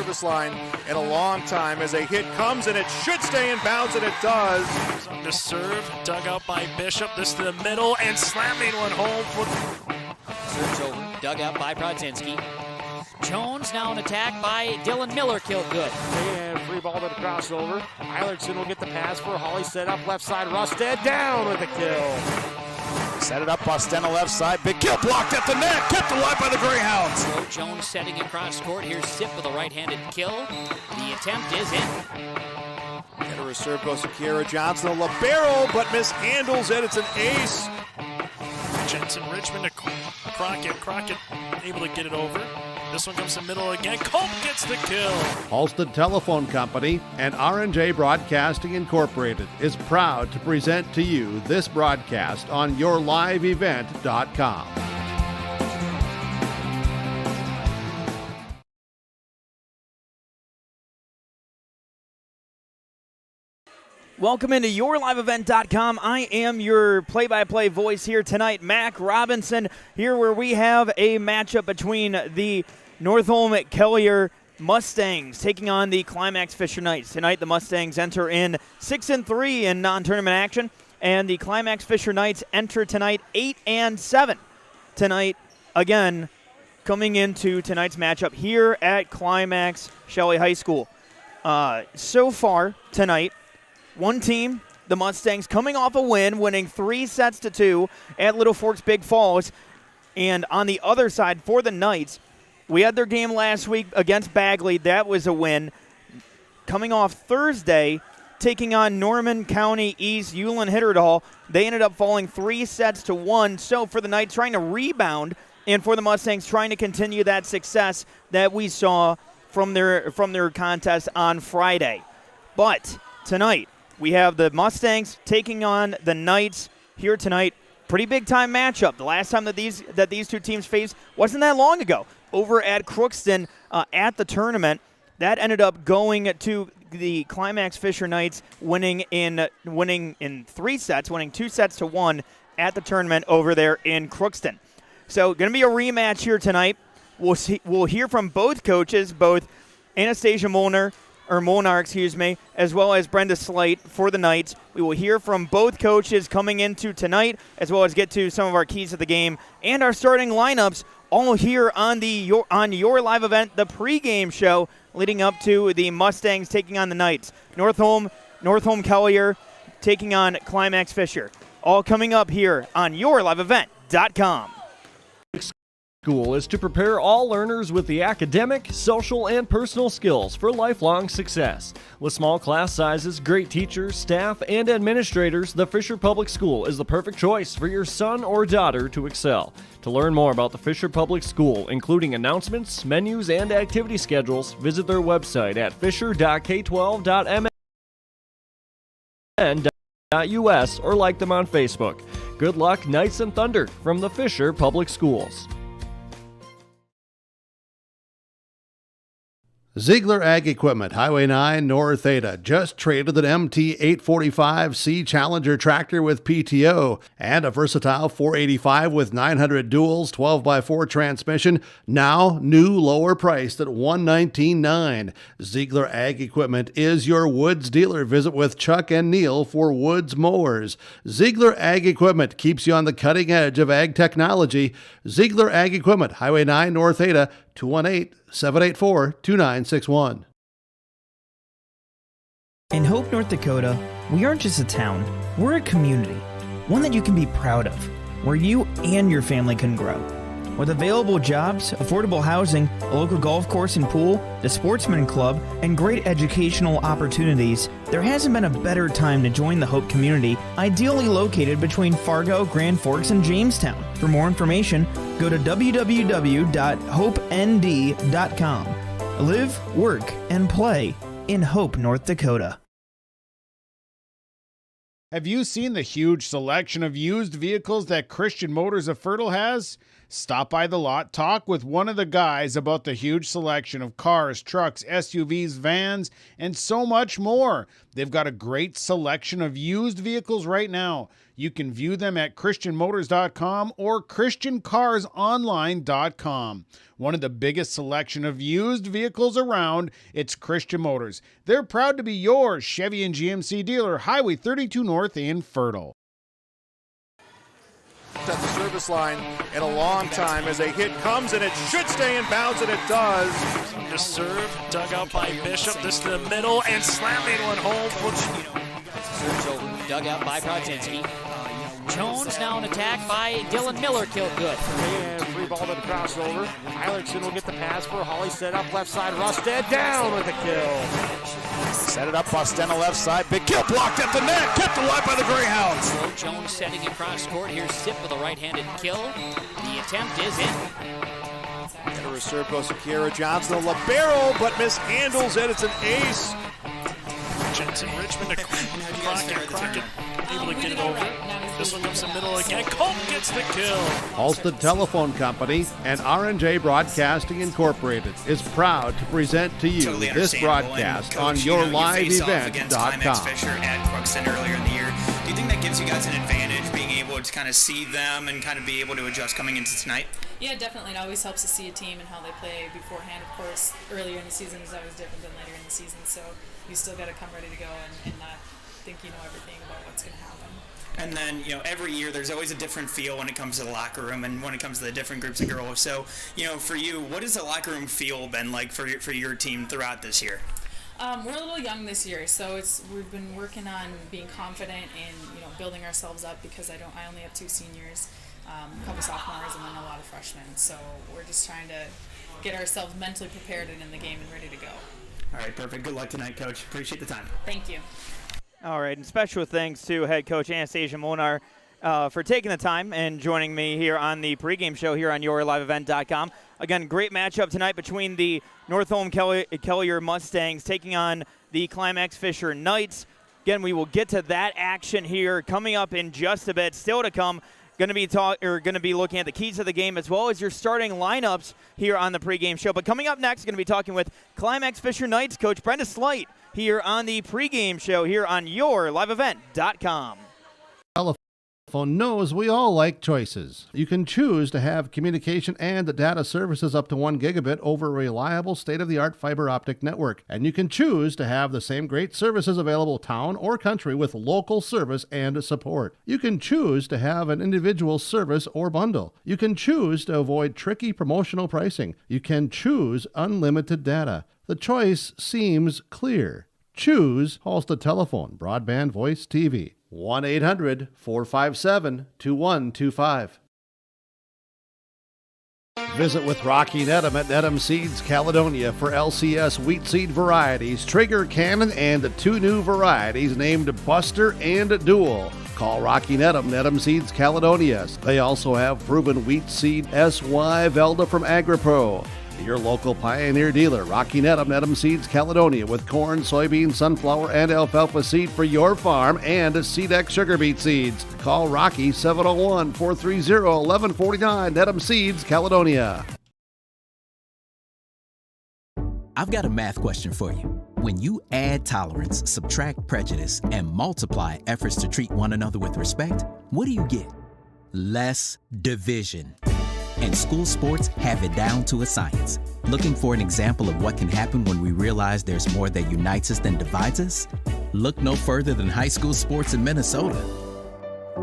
service line in a long time as a hit comes, and it should stay in bounds, and it does. The serve, dug out by Bishop. This to the middle, and slamming one home. Serves over, dug out by Brodzinski. Jones now an attack by Dylan Miller, killed good. And free ball to the crossover. Eilertson will get the pass for Hawley, set up left side. Rusted down with a kill. Set it up, Bostena left side. Big kill blocked at the net. Kept alive by the Greyhounds. So Jones setting across court. Here's Sip with a right-handed kill. The attempt is in. Kelliher serve goes to Kiera Johnson. A libero, but mishandles it. It's an ace. Jensen Richmond to Crockett. Crockett able to get it over. This one comes to the middle again. Culp gets the kill. Halstead Telephone Company and R&J Broadcasting Incorporated is proud to present to you this broadcast on YourLiveEvent.com. Welcome into YourLiveEvent.com. I am your play-by-play voice here tonight, Mac Robinson, here where we have a matchup between the Northome Kelliher Mustangs taking on the Climax-Fisher Knights. Tonight, the Mustangs enter in 6-3 in non-tournament action, and the Climax-Fisher Knights enter tonight 8-7. Tonight, again, coming into tonight's matchup here at Climax Shelley High School. So far tonight, one team, the Mustangs, coming off a win, winning 3-2 at Little Forks Big Falls. And on the other side, for the Knights, we had their game last week against Bagley. That was a win. Coming off Thursday, taking on Norman County East Ulen Hitterdal. They ended up falling 3-1. So for the Knights, trying to rebound, and for the Mustangs, trying to continue that success that we saw from their contest on Friday. But tonight, we have the Mustangs taking on the Knights here tonight. Pretty big-time matchup. The last time that these two teams faced wasn't that long ago. Over at Crookston at the tournament, that ended up going to the Climax-Fisher Knights winning in 3 sets, winning 2-1 at the tournament over there in Crookston. So going to be a rematch here tonight. We'll hear from both coaches, both Anastasia Molnar, as well as Brenda Slate for the Knights. We will hear from both coaches coming into tonight, as well as get to some of our keys of the game and our starting lineups, all here on your live event, the pregame show, leading up to the Mustangs taking on the Knights. Northome Kelliher taking on Climax-Fisher. All coming up here on YourLiveEvent.com. School is to prepare all learners with the academic, social, and personal skills for lifelong success. With small class sizes, great teachers, staff, and administrators, the Fisher Public School is the perfect choice for your son or daughter to excel. To learn more about the Fisher Public School, including announcements, menus, and activity schedules, visit their website at fisher.k12.mn.us or like them on Facebook. Good luck, Knights and Thunder, from the Fisher Public Schools. Ziegler Ag Equipment, Highway 9, North Ada, just traded an MT-845C Challenger tractor with PTO and a versatile 485 with 900 duals, 12x4 transmission, now new lower priced at $119,900. Ziegler Ag Equipment is your Woods dealer. Visit with Chuck and Neil for Woods mowers. Ziegler Ag Equipment keeps you on the cutting edge of ag technology. Ziegler Ag Equipment, Highway 9, North Ada, 218-784-2961. In Hope, North Dakota, we aren't just a town, we're a community, one that you can be proud of, where you and your family can grow. With available jobs, affordable housing, a local golf course and pool, the Sportsman Club, and great educational opportunities, there hasn't been a better time to join the Hope community, ideally located between Fargo, Grand Forks, and Jamestown. For more information, go to www.hopend.com. Live, work, and play in Hope, North Dakota. Have you seen the huge selection of used vehicles that Christian Motors of Fertile has? Stop by the lot, talk with one of the guys about the huge selection of cars, trucks, SUVs, vans, and so much more. They've got a great selection of used vehicles right now. You can view them at christianmotors.com or christiancarsonline.com. One of the biggest selection of used vehicles around, it's Christian Motors. They're proud to be your Chevy and GMC dealer, Highway 32 North in Fertile. At the service line in a long time as a hit comes, and it should stay in bounds, and it does. The serve, dug out by Bishop. This to the middle, and slamming one home. Serves over, dug out by Brodzinski. Jones now an attack by Dylan Miller, killed good. And free ball to the crossover. Eilertson will get the pass for Holly, set up left side. Rusted down with the kill. Set it up, Bostena left side. Big kill blocked at the net. Kept alive by the Greyhounds. So Jones setting across court. Here's Sip with a right-handed kill. The attempt is in. And a reserve goes to Kiera Johnson, a libero, but mishandles it. It's an ace. Jensen Richmond to Crockett able to get it over. This one comes in the middle again. Colt gets the kill. Halstead Telephone Company and R&J Broadcasting Incorporated is proud to present to you this broadcast on YourLiveEvent.com. Climax-Fisher at Crookston earlier in the year. Do you think that gives you guys an advantage, being able to kind of see them and kind of be able to adjust coming into tonight? Yeah, definitely. It always helps to see a team and how they play beforehand. Of course, earlier in the season is always different than later in the season, so you still got to come ready to go and not think you know everything about what's going to happen. And then, every year there's always a different feel when it comes to the locker room and when it comes to the different groups of girls. So, for you, what has the locker room feel been like for your team throughout this year? We're a little young this year, so we've been working on being confident and building ourselves up because I only have 2 seniors, a couple sophomores, and then a lot of freshmen. So we're just trying to get ourselves mentally prepared and in the game and ready to go. All right, perfect. Good luck tonight, Coach. Appreciate the time. Thank you. All right, and special thanks to head coach Anastasia Monar for taking the time and joining me here on the pregame show here on YourLiveEvent.com. Again, great matchup tonight between the Northome Kelliher Mustangs taking on the Climax-Fisher Knights. Again, we will get to that action here coming up in just a bit. Still to come, going to be looking at the keys of the game as well as your starting lineups here on the pregame show. But coming up next, going to be talking with Climax-Fisher Knights coach Brenda Slight here on the pregame show here on YourLiveEvent.com. Telephone knows we all like choices. You can choose to have communication and data services up to 1 gigabit over a reliable state-of-the-art fiber optic network. And you can choose to have the same great services available town or country with local service and support. You can choose to have an individual service or bundle. You can choose to avoid tricky promotional pricing. You can choose unlimited data. The choice seems clear. Choose Halstead Telephone, Broadband Voice TV. 1-800-457-2125. Visit with Rocky Nedham at Nedham Seeds Caledonia for LCS wheat seed varieties, Trigger Cannon, and 2 new varieties named Buster and Dual. Call Rocky Nedham, Nedham Seeds Caledonia. They also have proven wheat seed SY Velda from AgriPro. Your local Pioneer dealer, Rocky Nedham, Nedham Seeds Caledonia, with corn, soybean, sunflower, and alfalfa seed for your farm and Seedex sugar beet seeds. Call Rocky 701-430-1149, Nedham Seeds Caledonia. I've got a math question for you. When you add tolerance, subtract prejudice, and multiply efforts to treat one another with respect, what do you get? Less division. And school sports have it down to a science. Looking for an example of what can happen when we realize there's more that unites us than divides us? Look no further than high school sports in Minnesota.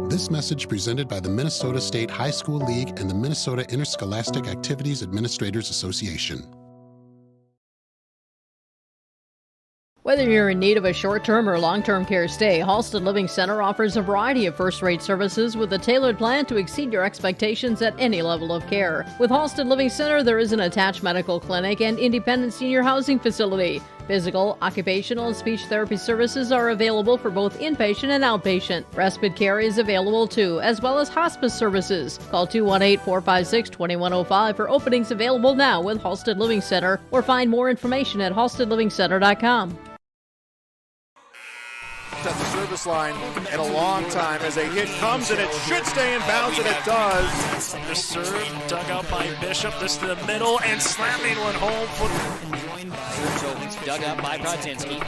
This message presented by the Minnesota State High School League and the Minnesota Interscholastic Activities Administrators Association. Whether you're in need of a short-term or long-term care stay, Halstead Living Center offers a variety of first-rate services with a tailored plan to exceed your expectations at any level of care. With Halstead Living Center, there is an attached medical clinic and independent senior housing facility. Physical, occupational, and speech therapy services are available for both inpatient and outpatient. Respite care is available too, as well as hospice services. Call 218-456-2105 for openings available now with Halstead Living Center, or find more information at halsteadlivingcenter.com. At the service service line in a long time as a hit comes, and it should stay in bounds, and it does. The serve dug out by Bishop. This to the middle and slamming one home. Dug up by Brodzinski.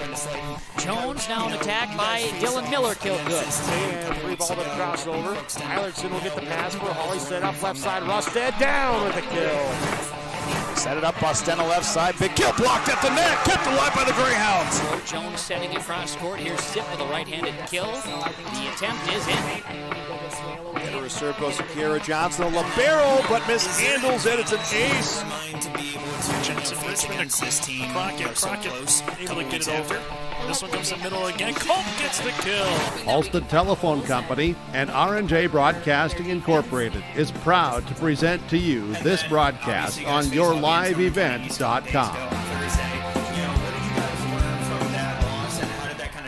Jones now an attack by Dylan Miller, killed good. And three ball to the crossover. Eilertson will get the pass for Holly, set up left side. Rusted down with the kill. Set it up, Bostena left side. Big kill blocked at the net. Kept alive by the Greyhounds. Jones setting it cross court. Here's Sip with a right-handed kill. The attempt is in. Kelliher serve goes to Kelliher. Johnson, a libero, but mishandles it. It's an ace. Jensen Richmond to Crockett able to get it over. This one comes in the middle again. Culp gets the kill. Halstead Telephone Company and R&J Broadcasting Incorporated is proud to present to you this broadcast on YourLiveEvent.com.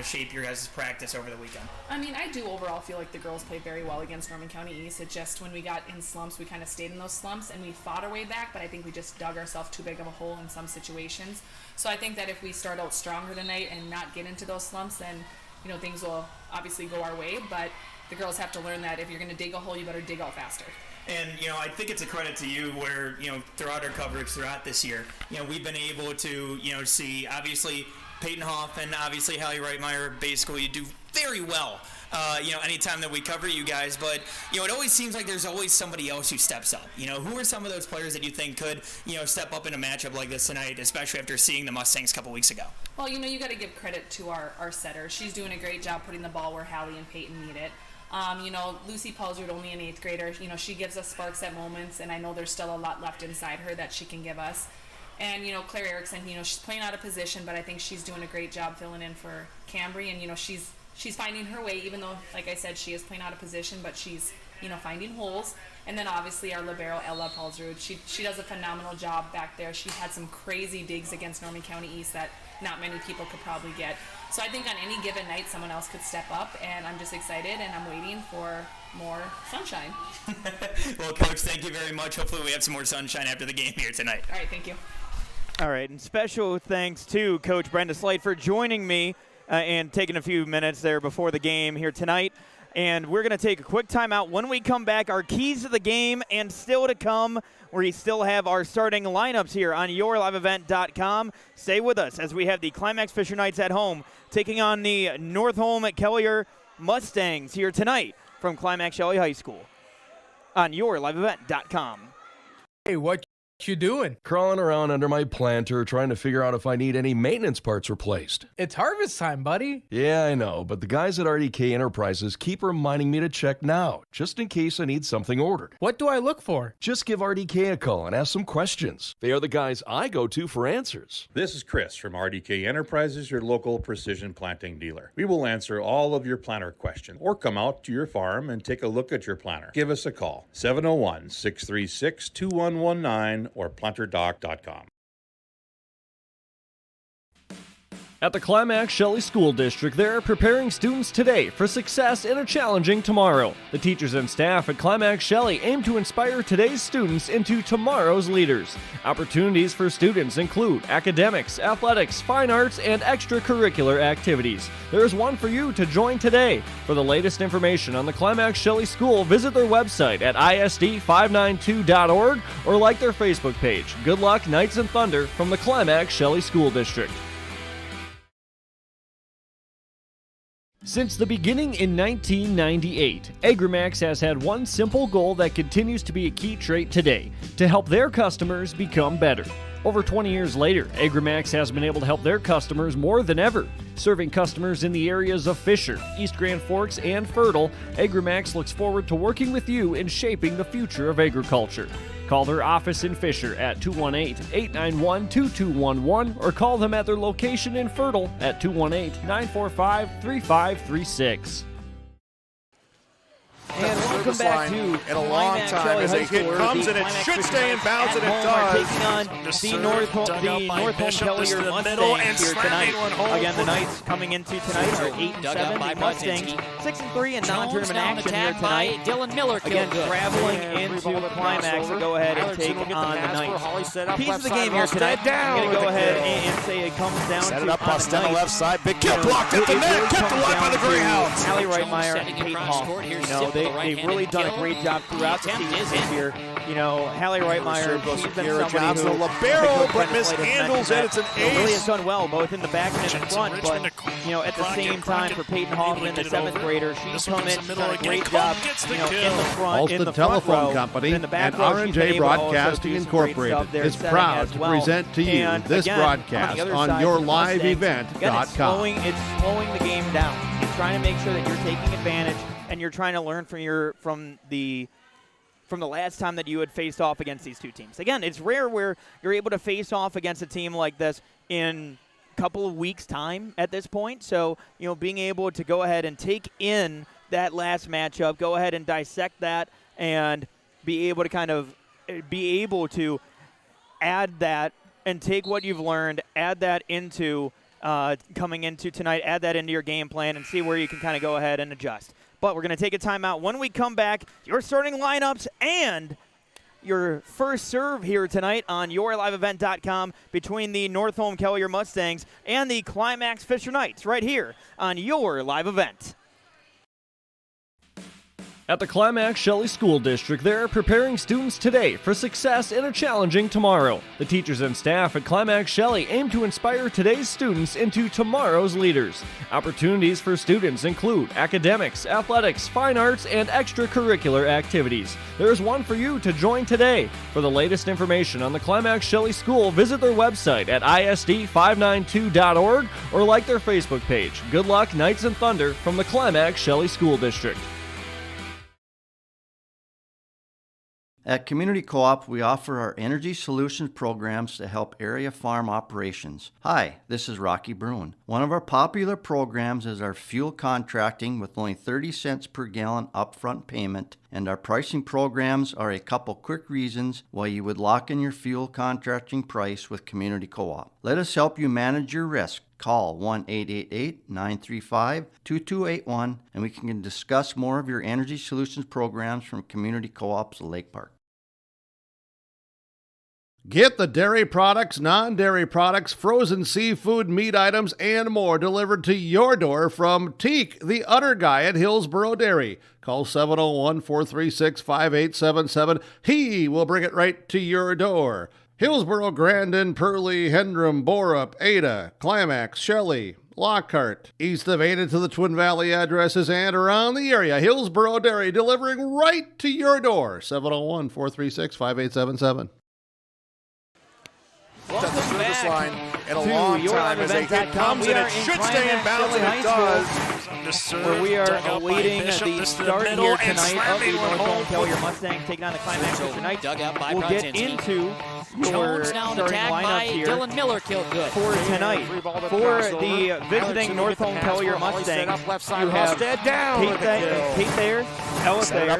Shape your guys' practice over the weekend? I mean, I do overall feel like the girls played very well against Norman County East. It just, when we got in slumps, we kind of stayed in those slumps and we fought our way back, but I think we just dug ourselves too big of a hole in some situations. So I think that if we start out stronger tonight and not get into those slumps, then, you know, things will obviously go our way, but the girls have to learn that if you're going to dig a hole, you better dig out faster. And, you know, I think it's a credit to you where, you know, throughout our coverage throughout this year, you know, we've been able to, you know, see, obviously, Peyton Hoff and obviously Hallie Reitmeyer, basically you do very well, you know, anytime that we cover you guys. But, you know, it always seems like there's always somebody else who steps up. You know, who are some of those players that you think could, you know, step up in a matchup like this tonight, especially after seeing the Mustangs a couple weeks ago? Well, you know, you got to give credit to our setter. She's doing a great job putting the ball where Hallie and Peyton need it. You know, Lucy Paulsrud, only an 8th grader, you know, she gives us sparks at moments, and I know there's still a lot left inside her that she can give us. And, you know, Claire Erickson, you know, she's playing out of position, but I think she's doing a great job filling in for Cambry. And, you know, she's finding her way, even though, like I said, she is playing out of position, but she's, you know, finding holes. And then, obviously, our libero, Ella Paulsrud, she does a phenomenal job back there. She had some crazy digs against Norman County East that not many people could probably get. So I think on any given night, someone else could step up, and I'm just excited, and I'm waiting for more sunshine. Well, Coach, thank you very much. Hopefully we have some more sunshine after the game here tonight. All right, thank you. All right, and special thanks to Coach Brenda Slate for joining me and taking a few minutes there before the game here tonight. And we're going to take a quick timeout. When we come back, our keys to the game and still to come, we still have our starting lineups here on YourLiveEvent.com. Stay with us as we have the Climax-Fisher Knights at home taking on the Northome Kelliher Mustangs here tonight from Climax Shelley High School on YourLiveEvent.com. Hey, what you doing? Crawling around under my planter trying to figure out if I need any maintenance parts replaced. It's harvest time, buddy. Yeah, I know, but the guys at RDK Enterprises keep reminding me to check now, just in case I need something ordered. What do I look for? Just give RDK a call and ask some questions. They are the guys I go to for answers. This is Chris from RDK Enterprises, your local precision planting dealer. We will answer all of your planter questions or come out to your farm and take a look at your planter. Give us a call, 701-636-2119 or planterdoc.com. At the Climax Shelley School District, they are preparing students today for success in a challenging tomorrow. The teachers and staff at Climax Shelley aim to inspire today's students into tomorrow's leaders. Opportunities for students include academics, athletics, fine arts, and extracurricular activities. There is one for you to join today. For the latest information on the Climax Shelley School, visit their website at isd592.org or like their Facebook page. Good luck, Knights and Thunder, from the Climax Shelley School District. Since the beginning in 1998, Agramax has had one simple goal that continues to be a key trait today: to help their customers become better. Over 20 years later, Agramax has been able to help their customers more than ever. Serving customers in the areas of Fisher, East Grand Forks, and Fertile, Agramax looks forward to working with you in shaping the future of agriculture. Call their office in Fisher at 218-891-2211 or call them at their location in Fertile at 218-945-3536. And service line in a long time as a hit comes and it should stay in bounds, and it does. Taking on the Northome Kelliher Mustangs here tonight. Again, the Knights coming into tonight are 8-7. The Mustangs 6-3 in non-tournament action here tonight. Dylan Miller again traveling into the climax to go ahead and take on the Knights. Piece of the game here tonight. I'm going to go ahead and say it comes down set to it up, on the left side, big kill blocked at the net, kept alive by the Greyhounds. Hallie Reitmeyer and Peyton Hoffman. You know, they've really done a great job throughout the season here. You know, Hallie Reitmeyer, she's been somebody who libero, but mishandles it. It's an ace. Really has done well, both in the back and in the front. But you know, at the same time, for Peyton Hoffman, the 7th grader, she's come in, she's done a great job. You know, in the front, in the front Telephone row, Company in the back and row, R&J Broadcasting Incorporated is proud to present to you this broadcast on yourliveevent.com. It's slowing the game down. It's trying to make sure that you're taking advantage and you're trying to learn from the last time that you had faced off against these two teams. Again, it's rare where you're able to face off against a team like this in a couple of weeks' time at this point. So, you know, being able to go ahead and take in that last matchup, go ahead and dissect that, and be able to add that and take what you've learned, add that into coming into tonight, add that into your game plan, and see where you can kind of go ahead and adjust. But we're going to take a timeout. When we come back, your starting lineups and your first serve here tonight on yourliveevent.com between the Northome Kelliher Mustangs and the Climax-Fisher Knights right here on Your Live Event. At the Climax Shelley School District, they are preparing students today for success in a challenging tomorrow. The teachers and staff at Climax Shelley aim to inspire today's students into tomorrow's leaders. Opportunities for students include academics, athletics, fine arts, and extracurricular activities. There is one for you to join today. For the latest information on the Climax Shelley School, visit their website at isd592.org or like their Facebook page. Good luck, Knights and Thunder, from the Climax Shelley School District. At Community Co-op, we offer our energy solutions programs to help area farm operations. Hi, this is Rocky Bruin. One of our popular programs is our fuel contracting with only 30 cents per gallon upfront payment, and our pricing programs are a couple quick reasons why you would lock in your fuel contracting price with Community Co-op. Let us help you manage your risk. Call 1-888-935-2281 and we can discuss more of your energy solutions programs from Community Co-op's Lake Park. Get the dairy products, non-dairy products, frozen seafood, meat items, and more delivered to your door from Teak, the Udder Guy at Hillsboro Dairy. Call 701-436-5877. He will bring it right to your door. Hillsboro, Grandin, Pearlie, Hendrum, Borup, Ada, Climax, Shelley, Lockhart, east of Ada to the Twin Valley addresses and around the area. Hillsboro Dairy delivering right to your door. 701-436-5877. Welcome the service line in a long time as a hit comes and it should stay in bounds, and it does. Where we are awaiting the start here tonight of the Northome Kelliher Mustangs taking on the Climax-Fisher Knights. We'll get into your starting lineups here Dylan Miller killed good for tonight. For the visiting Northome Kelliher Mustangs, you have Kate Thayer, Ella Thayer,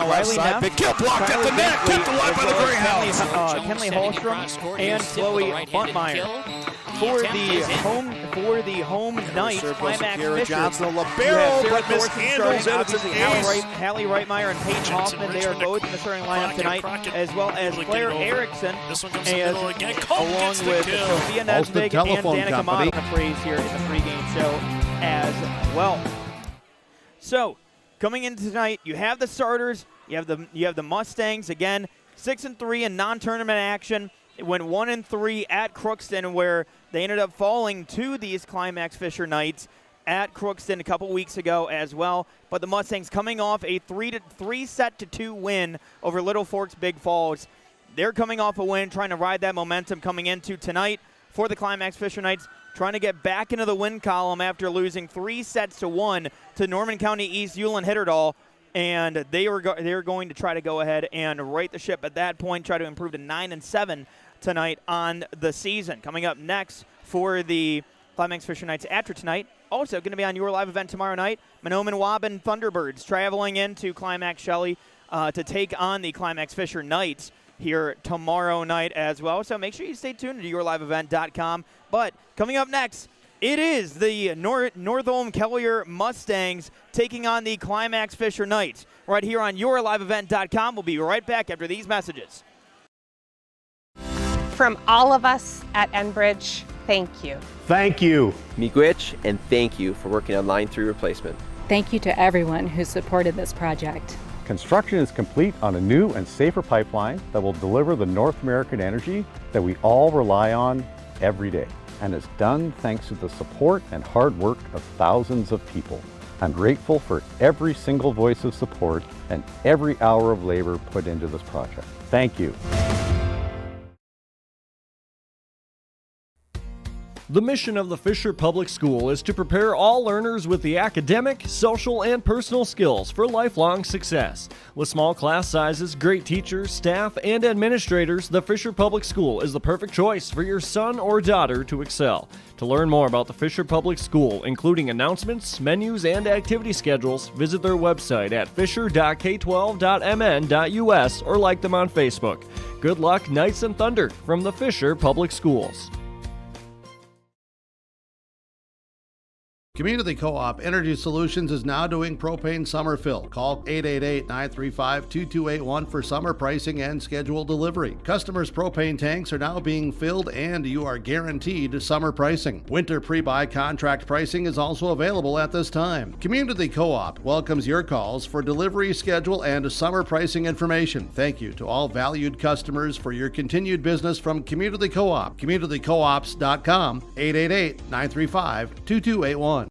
Riley Neff, big kill blocked at the net, kept alive by the Greyhounds. Kenley Hallstrom and Chloe Buntmeyer. For the home Knights, Climax-Fisher, Johnson, libero, but mishandles it. It's an ace. Hallie Reitmeyer and Peyton Hoffman, they are both in the starting lineup tonight, as well as Claire Erickson, along with Sophia Nesbig and Danica Mott here in the pregame show as well. So, coming into tonight, you have the starters, you have the Mustangs, again, 6-3 in non-tournament action. It went 1-3 at Crookston, where they ended up falling to these Climax-Fisher Knights at Crookston a couple weeks ago as well. But the Mustangs coming off a 3-2 win over Little Forks Big Falls. They're coming off a win, trying to ride that momentum coming into tonight for the Climax-Fisher Knights, trying to get back into the win column after losing 3-1 to Norman County East Ulen Hitterdal. And they were going to try to go ahead and right the ship at that point, try to improve to 9-7 tonight on the season. Coming up next for the Climax-Fisher Knights after tonight, Also going to be on your live event tomorrow night, Mahnomen-Waban Thunderbirds traveling into Climax Shelley to take on the Climax-Fisher Knights here tomorrow night as well. So make sure you stay tuned to yourliveevent.com. But coming up next, it is the Northome Kelliher Mustangs taking on the Climax-Fisher Knights right here on yourliveevent.com. We'll be right back after these messages. From all of us at Enbridge, thank you. Thank you. Miigwech, and thank you for working on Line 3 replacement. Thank you to everyone who supported this project. Construction is complete on a new and safer pipeline that will deliver the North American energy that we all rely on every day. And it's done thanks to the support and hard work of thousands of people. I'm grateful for every single voice of support and every hour of labor put into this project. Thank you. The mission of the Fisher Public School is to prepare all learners with the academic, social, and personal skills for lifelong success. With small class sizes, great teachers, staff, and administrators, the Fisher Public School is the perfect choice for your son or daughter to excel. To learn more about the Fisher Public School, including announcements, menus, and activity schedules, visit their website at fisher.k12.mn.us or like them on Facebook. Good luck, Knights and Thunder, from the Fisher Public Schools. Community Co-op Energy Solutions is now doing propane summer fill. Call 888-935-2281 for summer pricing and scheduled delivery. Customers' propane tanks are now being filled and you are guaranteed summer pricing. Winter pre-buy contract pricing is also available at this time. Community Co-op welcomes your calls for delivery schedule and summer pricing information. Thank you to all valued customers for your continued business from Community Co-op. CommunityCoops.com, 888-935-2281.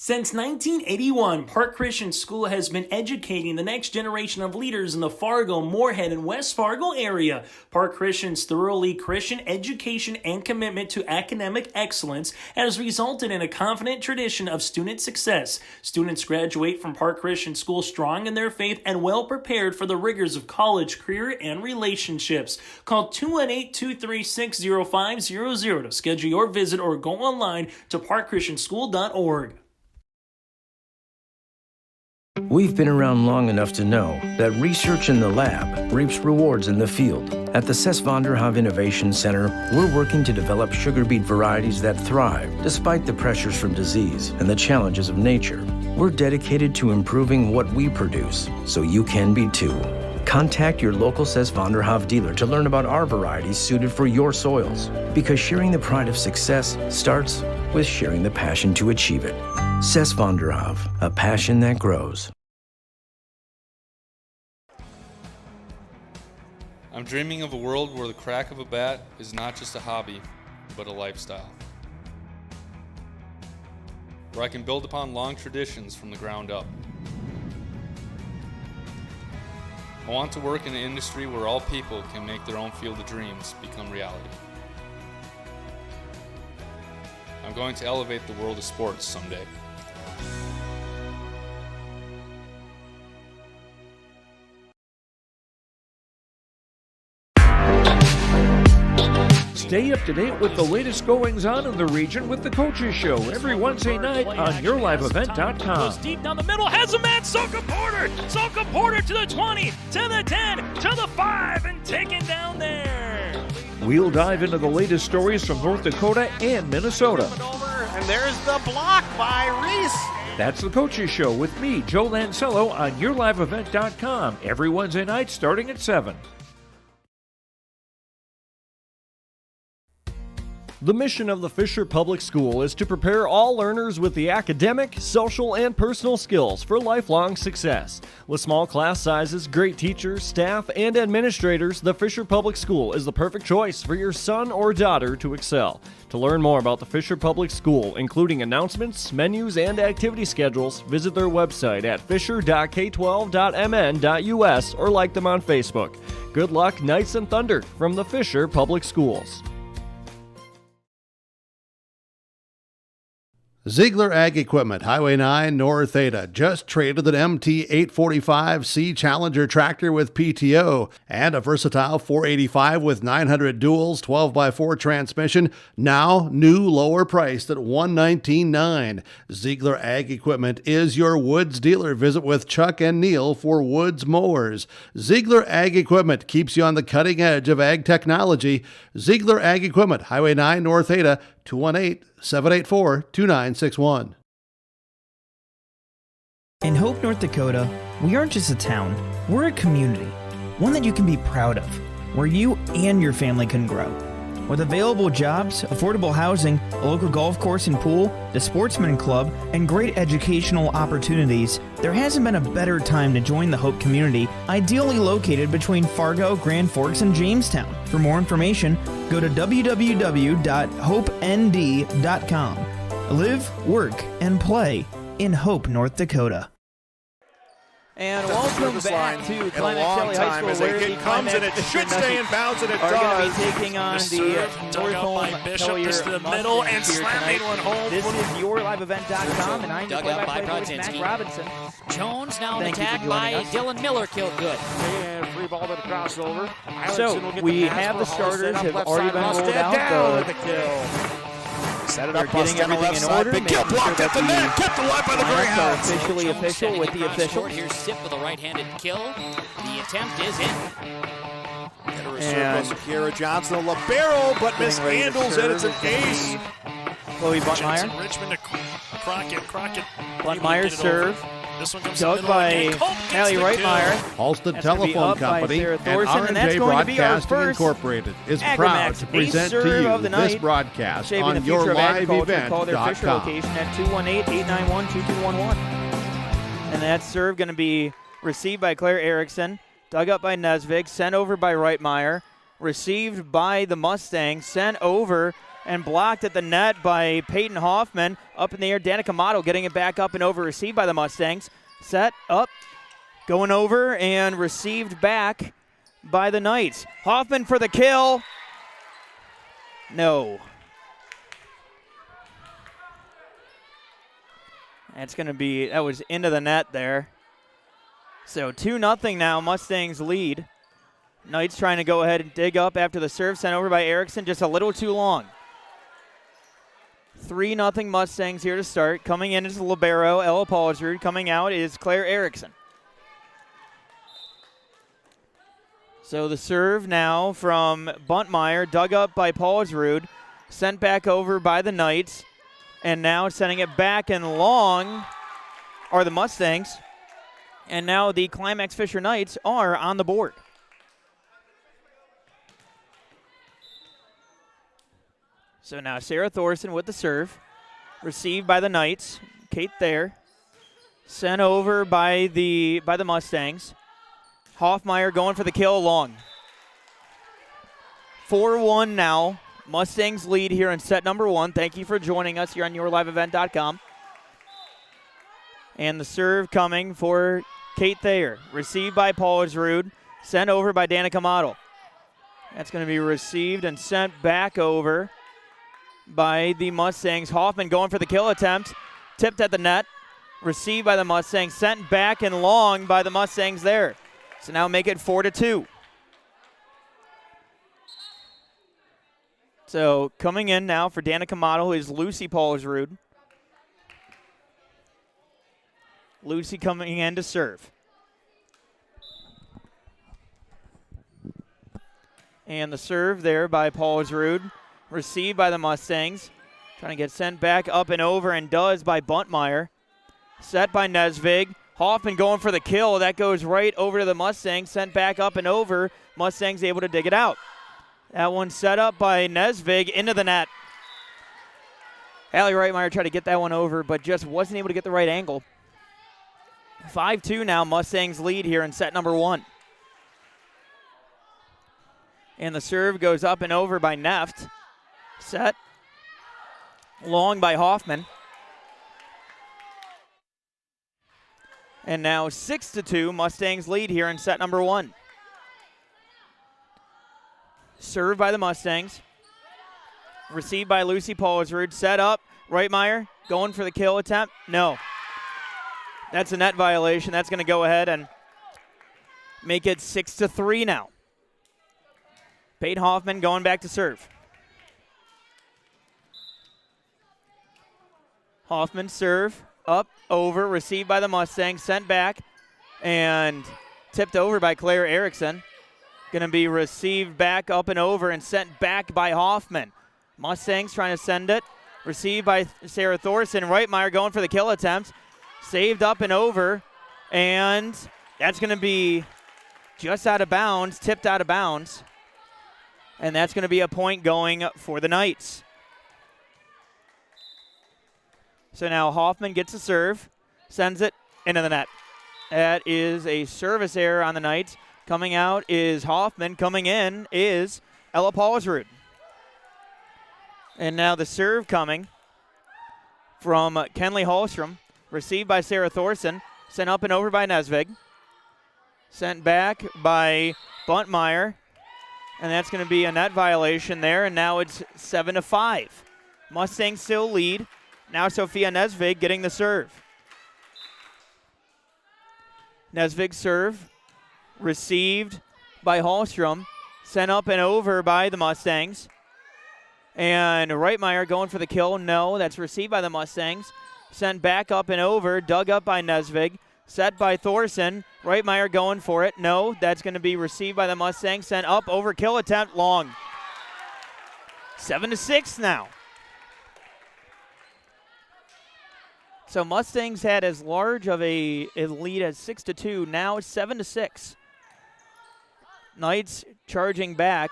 Since 1981, Park Christian School has been educating the next generation of leaders in the Fargo, Moorhead, and West Fargo area. Park Christian's thoroughly Christian education and commitment to academic excellence has resulted in a confident tradition of student success. Students graduate from Park Christian School strong in their faith and well prepared for the rigors of college, career, and relationships. Call 218-236-0500 to schedule your visit or go online to parkchristianschool.org. We've been around long enough to know that research in the lab reaps rewards in the field. At the Ses van der Haaf Innovation Center, we're working to develop sugar beet varieties that thrive despite the pressures from disease and the challenges of nature. We're dedicated to improving what we produce, so you can be too. Contact your local Ses van der Haaf dealer to learn about our varieties suited for your soils. Because sharing the pride of success starts with sharing the passion to achieve it. Ses van der Haaf, a passion that grows. I'm dreaming of a world where the crack of a bat is not just a hobby, but a lifestyle. Where I can build upon long traditions from the ground up. I want to work in an industry where all people can make their own field of dreams become reality. I'm going to elevate the world of sports someday. Stay up to date with the latest goings-on in the region with the Coaches Show every Wednesday night on yourliveevent.com. Goes deep down the middle, has a man, Soka Porter! Soka Porter to the 20, to the 10, to the 5, and taken down there. We'll dive into the latest stories from North Dakota and Minnesota. And there's the block by Reese. That's the Coaches Show with me, Joe Lancello, on yourliveevent.com every Wednesday night starting at 7. The mission of the Fisher Public School is to prepare all learners with the academic, social, and personal skills for lifelong success. With small class sizes, great teachers, staff, and administrators, the Fisher Public School is the perfect choice for your son or daughter to excel. To learn more about the Fisher Public School, including announcements, menus, and activity schedules, visit their website at fisher.k12.mn.us or like them on Facebook. Good luck, Knights and Thunder, from the Fisher Public Schools. Ziegler Ag Equipment, Highway 9, North Ada, just traded an MT-845C Challenger tractor with PTO and a versatile 485 with 900 duals, 12x4 transmission, now new lower priced at $119,900. Ziegler Ag Equipment is your Woods dealer. Visit with Chuck and Neil for Woods mowers. Ziegler Ag Equipment keeps you on the cutting edge of ag technology. Ziegler Ag Equipment, Highway 9, North Ada, 218-784-2961. In Hope, North Dakota, we aren't just a town, we're a community, one that you can be proud of, where you and your family can grow. With available jobs, affordable housing, a local golf course and pool, the Sportsman Club, and great educational opportunities, there hasn't been a better time to join the Hope community, ideally located between Fargo, Grand Forks, and Jamestown. For more information, go to www.hopend.com. Live, work, and play in Hope, North Dakota. And welcome back to Climax High School, as where it comes and it should stay in bounds, and it are does. going to be taking on the Northome Kelliher to the middle and slamming one home. This is yourliveevent.com, and I'm Dug out by Mac Robinson. Jones now attacked by Dylan Miller, killed good. And free ball to the crossover. So we have the starters have already been rolled out. With the kill. Set it They're up, getting everything in order. Big kill blocked at the net, kept alive by the Greyhounds. Officially official with the official. Here's Sip with a right-handed kill. The attempt is in. And Kelliher Johnson, a libero, but mishandles it. It's an ace. Chloe Buntmeyer. Jensen Richmond to Crockett. Buntmeyer serve. This one comes dug by Allie Reitmeyer. Halstead Telephone Company and R&J Broadcasting Incorporated is proud to present to you this broadcast on yourliveevent.com. Call their Fisher location at 218-891-2211. And that serve going to be received by Claire Erickson, dug up by Nesvig, sent over by Reitmeyer, received by the Mustangs, sent over and blocked at the net by Peyton Hoffman. Up in the air, Danica Motto getting it back up and over, received by the Mustangs. Set up, going over, and received back by the Knights. Hoffman for the kill. No. That's going to be, that was into the net there. So 2-0 now, Mustangs lead. Knights trying to go ahead and dig up after the serve sent over by Erickson, just a little too long. 3-0 Mustangs here to start. Coming in is the libero, Ella Paulsrud. Coming out is Claire Erickson. So the serve now from Buntmeyer, dug up by Paulsrud, sent back over by the Knights, and now sending it back and long are the Mustangs. And now the Climax-Fisher Knights are on the board. So now Sarah Thorson with the serve. Received by the Knights. Kate there. Sent over by the Mustangs. Hoffmeyer going for the kill long. 4-1 now. Mustangs lead here in set number 1. Thank you for joining us here on yourliveevent.com. And the serve coming for Kate Thayer. Received by Paulsrud. Sent over by Danica Motto. That's going to be received and sent back over by the Mustangs. Hoffman going for the kill attempt. Tipped at the net. Received by the Mustangs. Sent back and long by the Mustangs there. So now make it 4-2. So coming in now for Danica Motto is Lucy Paulsrud. Lucy coming in to serve. And the serve there by Paulsrud. Received by the Mustangs. Trying to get sent back up and over, and does by Buntmeyer. Set by Nesvig. Hoffman going for the kill. That goes right over to the Mustangs. Sent back up and over. Mustangs able to dig it out. That one set up by Nesvig into the net. Allie Reitmeyer tried to get that one over, but just wasn't able to get the right angle. 5-2 now. Mustangs lead here in set number 1. And the serve goes up and over by Neft. Set. Long by Hoffman. And now 6-2, Mustangs lead here in set number 1. Served by the Mustangs. Received by Lucy Paulsrud. Set up. Reitmeyer going for the kill attempt. No. That's a net violation. That's going to go ahead and make it 6-3 now. Peyton Hoffman going back to serve. Hoffman serve, up, over, received by the Mustangs, sent back, and tipped over by Claire Erickson. Going to be received back up and over and sent back by Hoffman. Mustangs trying to send it. Received by Sarah Thorson. Reitmeyer going for the kill attempt. Saved up and over, and that's going to be just out of bounds, tipped out of bounds. And that's going to be a point going for the Knights. So now Hoffman gets a serve, sends it into the net. That is a service error on the Knights. Coming out is Hoffman. Coming in is Ella Paulsrud. And now the serve coming from Kenley Hallstrom. Received by Sarah Thorson. Sent up and over by Nesvig. Sent back by Buntmeyer. And that's going to be a net violation there. And now it's 7-5. Mustangs still lead. Now Sophia Nesvig getting the serve. Nesvig serve. Received by Hallstrom. Sent up and over by the Mustangs. And Reitmeyer going for the kill. No, that's received by the Mustangs. Sent back up and over. Dug up by Nesvig. Set by Thorson. Reitmeyer going for it. No, that's going to be received by the Mustangs. Sent up, over, kill attempt, long. 7-6 now. So Mustangs had as large of a lead as 6-2. Now it's 7-6. Knights charging back.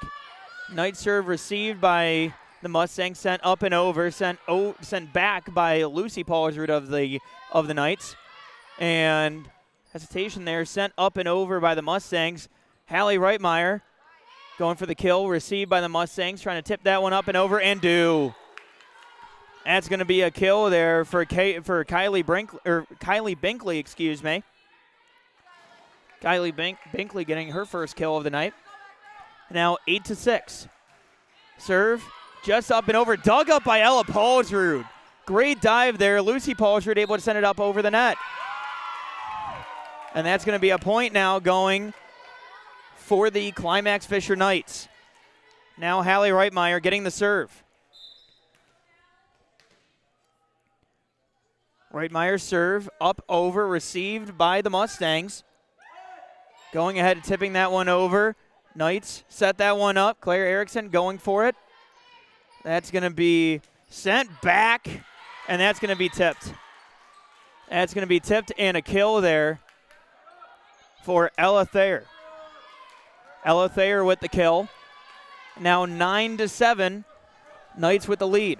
Knight serve received by the Mustangs, sent up and over, sent back by Lucy Paulsrud of the Knights. And hesitation there, sent up and over by the Mustangs. Hallie Reitmeyer going for the kill, received by the Mustangs, trying to tip that one up and over, and do. That's going to be a kill there for Kylie Binkley, excuse me. Kylie Binkley getting her first kill of the night. Now 8-6. Serve just up and over, dug up by Ella Paulsrud. Great dive there. Lucy Paulsrud able to send it up over the net. And that's going to be a point now going for the Climax-Fisher Knights. Now Hallie Reitmeyer getting the serve. Reitmeyer serve, up, over, received by the Mustangs. Going ahead and tipping that one over. Knights set that one up. Claire Erickson going for it. That's going to be sent back, and that's going to be tipped. That's going to be tipped, and a kill there for Ella Thayer. Ella Thayer with the kill. Now 9-7, Knights with the lead.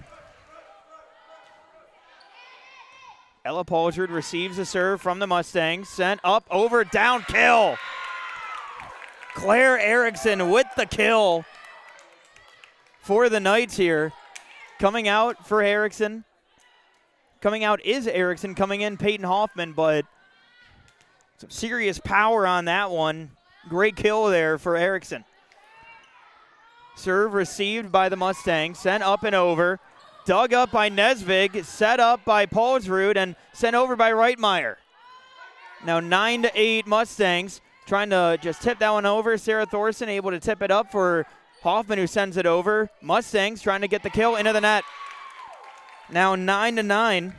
Ella Paulsrud receives a serve from the Mustangs. Sent up, over, down, kill. Claire Erickson with the kill for the Knights here. Coming out for Erickson. Coming out is Erickson. Coming in Peyton Hoffman, but some serious power on that one. Great kill there for Erickson. Serve received by the Mustangs. Sent up and over. Dug up by Nesvig. Set up by Paulsrud and sent over by Reitmeyer. Now 9-8 Mustangs. Trying to just tip that one over. Sarah Thorson able to tip it up for Hoffman, who sends it over. Mustangs trying to get the kill into the net. Now 9-9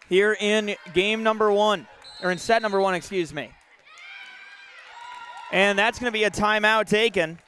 here in game number one, or in set number one, excuse me. And that's going to be a timeout taken.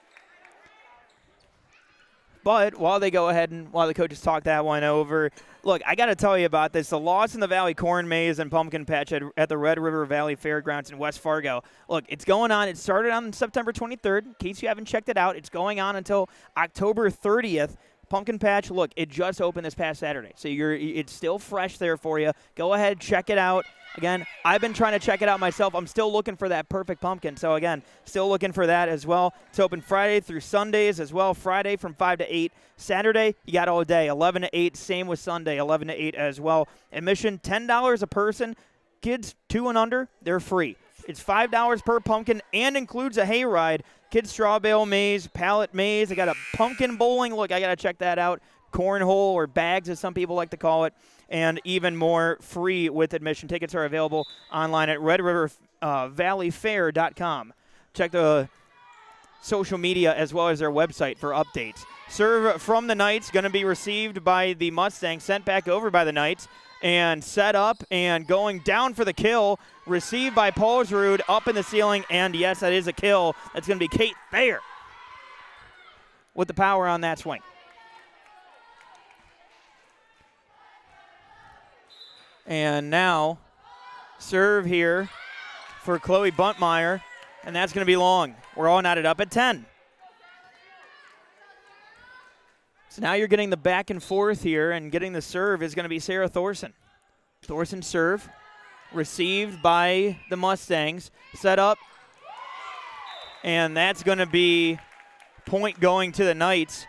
But while they go ahead and while the coaches talk that one over, look, I got to tell you about this. The Lost in the Valley Corn Maze and Pumpkin Patch at the Red River Valley Fairgrounds in West Fargo. Look, it's going on. It started on September 23rd. In case you haven't checked it out, it's going on until October 30th. Pumpkin Patch, look, it just opened this past Saturday. So it's still fresh there for you. Go ahead, check it out. Again, I've been trying to check it out myself. I'm still looking for that perfect pumpkin. So, again, still looking for that as well. It's open Friday through Sundays as well. Friday from 5 to 8. Saturday, you got all day, 11 to 8. Same with Sunday, 11 to 8 as well. Admission, $10 a person. Kids 2 and under, they're free. It's $5 per pumpkin and includes a hayride. Kids straw bale maze, pallet maze. I got a pumpkin bowling. Look, I got to check that out. cornhole or bags, as some people like to call it, and even more free with admission. Tickets are available online at redrivervalleyfair.com. Check the social media as well as their website for updates. Serve from the Knights, going to be received by the Mustangs, sent back over by the Knights, and set up and going down for the kill. Received by Paulsrud, up in the ceiling, and yes, that is a kill. That's going to be Kate Thayer with the power on that swing. And now, serve here for Chloe Buntmeyer, and that's going to be long. We're all knotted up at 10. So now you're getting the back and forth here, and getting the serve is going to be Sarah Thorson. Thorson serve, received by the Mustangs, set up, and that's going to be point going to the Knights,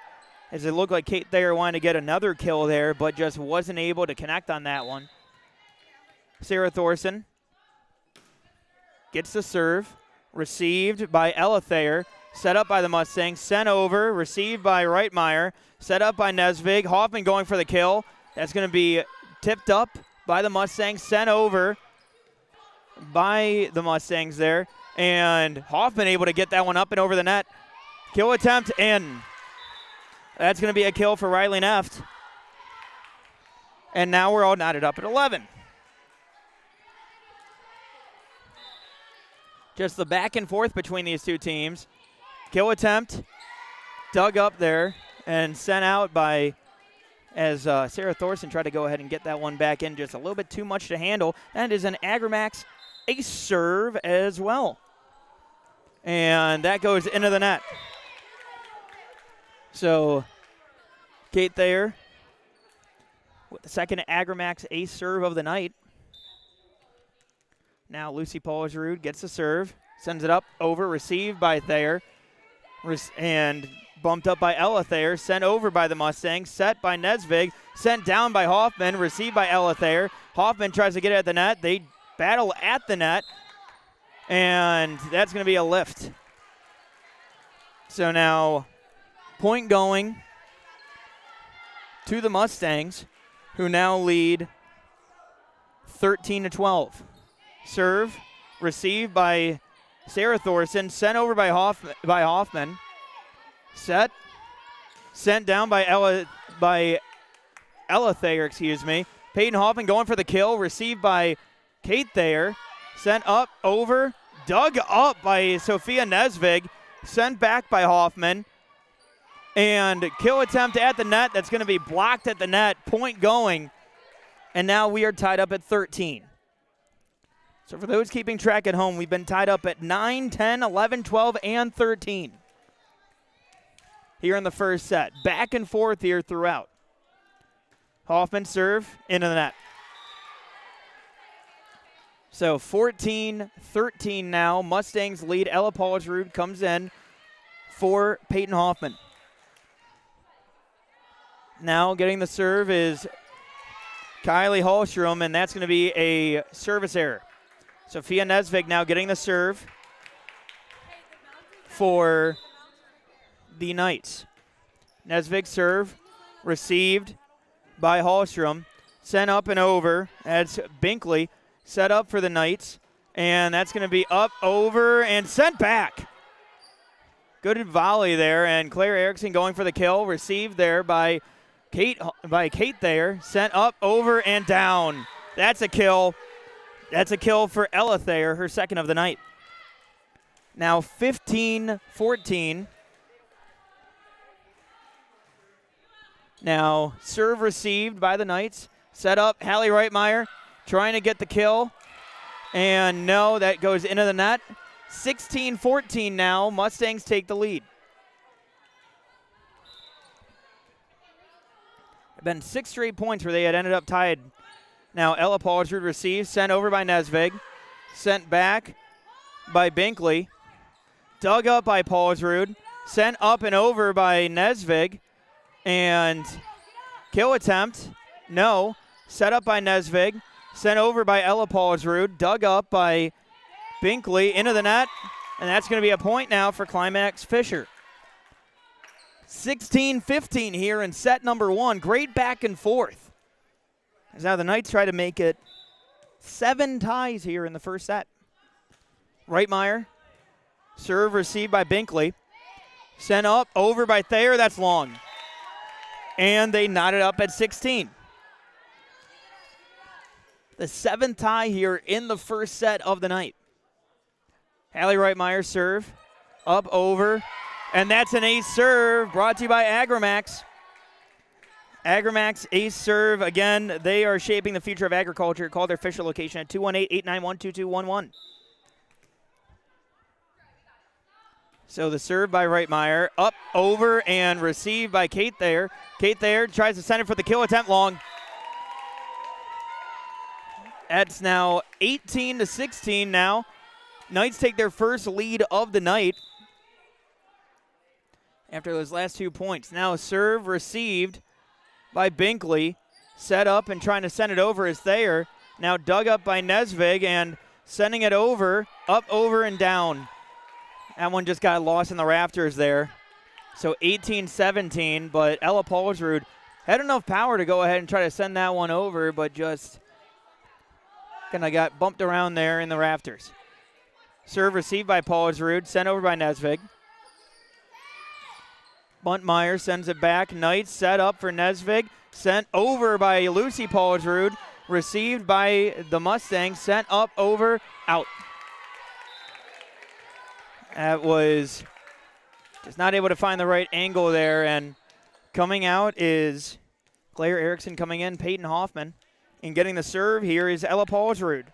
as it looked like Kate Thayer wanted to get another kill there, but just wasn't able to connect on that one. Sarah Thorson gets the serve, received by Ella Thayer, set up by the Mustangs, sent over, received by Reitmeyer, set up by Nesvig. Hoffman going for the kill. That's going to be tipped up by the Mustangs, sent over by the Mustangs there, and Hoffman able to get that one up and over the net. Kill attempt in. That's going to be a kill for Riley Neft. And now we're all knotted up at 11. Just the back and forth between these two teams. Kill attempt, dug up there and sent out by, as Sarah Thorson tried to go ahead and get that one back in, just a little bit too much to handle. That is an Agramax ace serve as well. And that goes into the net. So Kate Thayer with the second Agramax ace serve of the night. Now Lucy Paulsrud gets the serve, sends it up, over, received by Thayer, and bumped up by Ella Thayer, sent over by the Mustangs, set by Nesvig, sent down by Hoffman, received by Ella Thayer. Hoffman tries to get it at the net. They battle at the net, and that's going to be a lift. So now point going to the Mustangs, who now lead 13-12. Serve, received by Sarah Thorson, sent over by Hoffman. Set, sent down by Ella Thayer, excuse me. Peyton Hoffman going for the kill, received by Kate Thayer, sent up, over, dug up by Sophia Nesvig, sent back by Hoffman, and kill attempt at the net. That's going to be blocked at the net, point going, and now we are tied up at 13. So for those keeping track at home, we've been tied up at 9, 10, 11, 12, and 13 here in the first set. Back and forth here throughout. Hoffman serve into the net. So 14-13 now. Mustangs lead. Ella Paulsrud comes in for Peyton Hoffman. Now getting the serve is Kylie Hallstrom, and that's going to be a service error. Sophia Nesvig now getting the serve for the Knights. Nesvig serve, received by Hallstrom, sent up and over. That's Binkley, set up for the Knights, and that's going to be up, over, and sent back. Good volley there, and Claire Erickson going for the kill, received there by Kate Thayer, sent up, over, and down. That's a kill. That's a kill for Ella Thayer, her second of the night. Now 15-14. Now serve received by the Knights. Set up, Hallie Reitmeyer trying to get the kill. And no, that goes into the net. 16-14 now. Mustangs take the lead. Been 6 straight points where they had ended up tied. Now Ella Paulsrud receives, sent over by Nesvig, sent back by Binkley, dug up by Paulsrud, sent up and over by Nesvig, and kill attempt, no, set up by Nesvig, sent over by Ella Paulsrud, dug up by Binkley into the net, and that's going to be a point now for Climax-Fisher. 16-15 here in set number 1. Great back and forth. As now the Knights try to make it 7 ties here in the first set. Reitmeyer, serve received by Binkley. Sent up, over by Thayer, that's long. And they knot it up at 16. The 7th tie here in the first set of the night. Hallie Reitmeyer serve, up, over, and that's an ace serve brought to you by Agrimax. Agrimax ace serve, again, they are shaping the future of agriculture. Call their official location at 218-891-2211. So the serve by Reitmeyer, up, over, and received by Kate Thayer. Kate Thayer tries to send it for the kill attempt long. That's now 18-16 now. Knights take their first lead of the night after those last 2 points. Now serve received by Binkley. Set up and trying to send it over is Thayer. Now dug up by Nesvig and sending it over, up, over, and down. That one just got lost in the rafters there. So 18-17, but Ella Paulsrud had enough power to go ahead and try to send that one over, but just kind of got bumped around there in the rafters. Serve received by Paulsrud, sent over by Nesvig. Buntmeyer sends it back. Knights set up for Nesvig. Sent over by Lucy Paulsrud. Received by the Mustangs. Sent up, over, out. That was just not able to find the right angle there. And coming out is Claire Erickson coming in, Peyton Hoffman. And getting the serve here is Ella Paulsrud.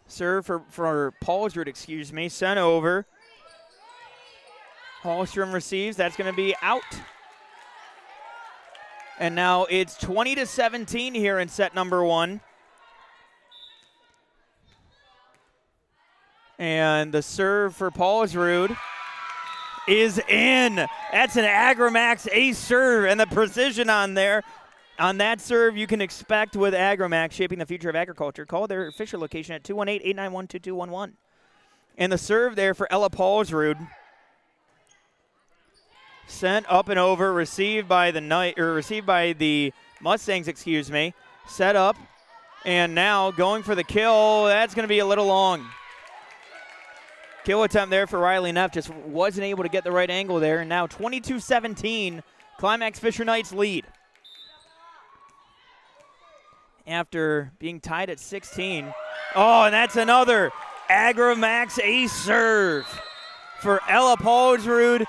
Serve for Paulsrud, excuse me. Sent over. Hallstrom receives. That's going to be out. And now it's 20-17 here in set number 1. And the serve for Paulsrud is in. That's an Agrimax ace serve, and the precision on there. On that serve, you can expect with Agrimax shaping the future of agriculture. Call their official location at 218-891-2211. And the serve there for Ella Paulsrud. Sent up and over, received by the Mustangs, excuse me. Set up, and now going for the kill. That's going to be a little long. Kill attempt there for Riley Neff, just wasn't able to get the right angle there. And now 22-17, Climax-Fisher Knights lead. After being tied at 16. Oh, and that's another Agrimax ace serve for Ella Paulsrud.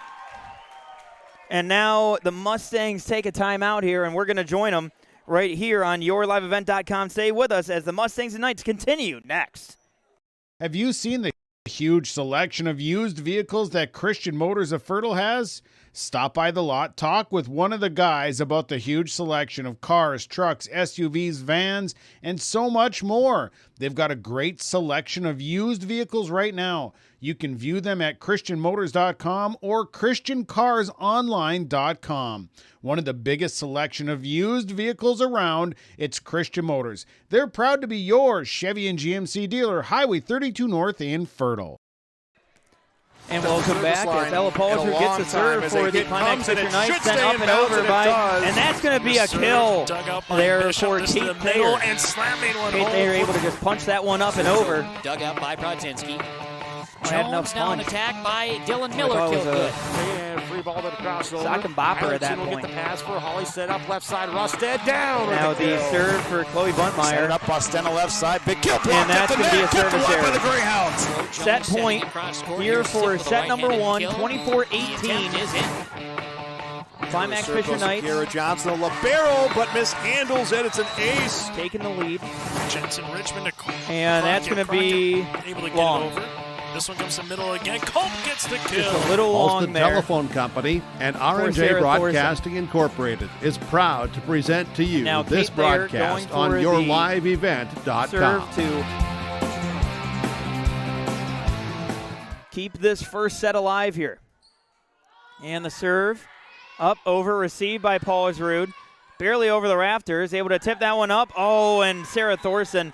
And now the Mustangs take a timeout here, and we're going to join them right here on yourliveevent.com. Stay with us as the Mustangs and Knights continue next. Have you seen the huge selection of used vehicles that Christian Motors of Fertile has? Stop by the lot, talk with one of the guys about the huge selection of cars, trucks, SUVs, vans, and so much more. They've got a great selection of used vehicles right now. You can view them at christianmotors.com or christiancarsonline.com. One of the biggest selection of used vehicles around, it's Christian Motors. They're proud to be your Chevy and GMC dealer, Highway 32 North in Fertile. And welcome back as Ella Paulsrud gets the serve for the Climax-Fisher Knights, sent up and over by, and that's going to be a kill there for Kate Thayer. And slamming one Kate Thayer able to just punch that one up and over. Dug out by Brodzinski. Had enough Jones now an punch. attack by Dylan Miller. That was Killed good. And free ball to the crossover. Sock and bopper at that Eilertson will point. get the pass for Holly, set up left side. Rusted down. Now with the kill. serve for Chloe Set Buntmeyer. it up, Bostena left side. Big kill block. And that's going to be a service by the error. Greyhounds. Set point here for set number 1, 24-18. Climax-Fisher Knights. Kiera Johnson, a libero, but mishandles it. It's an ace. Taking the lead. Jensen Richmond to And that's going to be able to get long. it over. This one comes to the middle again. Culp gets the kill. Just a little long Alston there. Telephone Company and R&J Sarah Broadcasting Incorporated is proud to present to you Now, this Kate Thayer broadcast going on for the yourliveevent.com. Serve to keep this first set alive here. And the serve up, over, received by Paulsrud. Barely over the rafters, able to tip that one up. Oh, and Sarah Thorson.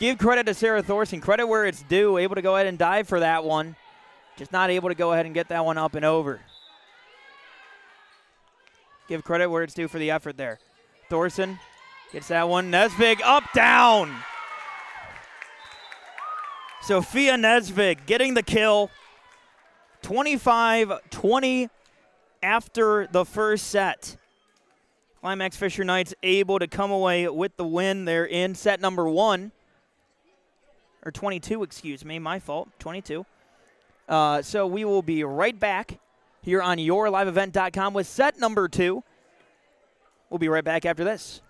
Give credit to Sarah Thorson. Credit where it's due. Able to go ahead and dive for that one. Just not able to go ahead and get that one up and over. Give credit where it's due for the effort there. Thorson gets that one. Nesvig up, down. Sophia Nesvig getting the kill. 25-20 after the first set. Climax-Fisher Knights able to come away with the win. They're in set number 1. Or 22, excuse me. My fault. 22. So we will be right back here on yourliveevent.com with set number 2. We'll be right back after this.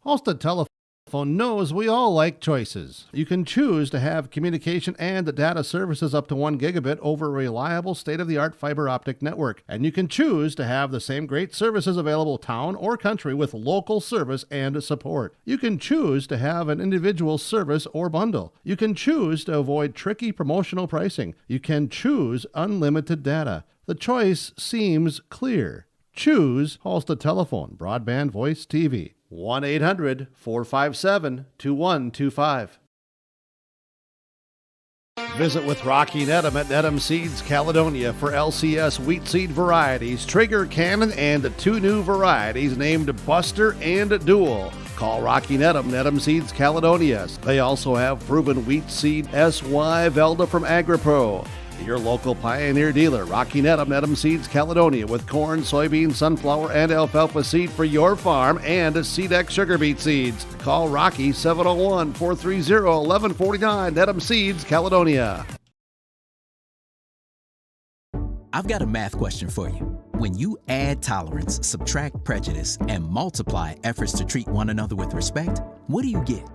Halstead Telephone knows we all like choices. You can choose to have communication and data services up to 1 gigabit over a reliable state-of-the-art fiber optic network. And you can choose to have the same great services available town or country with local service and support. You can choose to have an individual service or bundle. You can choose to avoid tricky promotional pricing. You can choose unlimited data. The choice seems clear. Choose Halstead Telephone, broadband voice TV. 1-800-457-2125. Visit with Rocky Nedham at Nedham Seeds Caledonia for LCS wheat seed varieties, Trigger Cannon, and 2 new varieties named Buster and Dual. Call Rocky Nedham, Nedham Seeds Caledonia. They also have proven wheat seed SY Velda from AgriPro. Your local Pioneer dealer, Rocky Nedham, Nedham Seeds Caledonia, with corn, soybean, sunflower, and alfalfa seed for your farm and SeedX sugar beet seeds. Call Rocky 701-430-1149, Nedham Seeds Caledonia. I've got a math question for you. When you add tolerance, subtract prejudice, and multiply efforts to treat one another with respect, what do you get?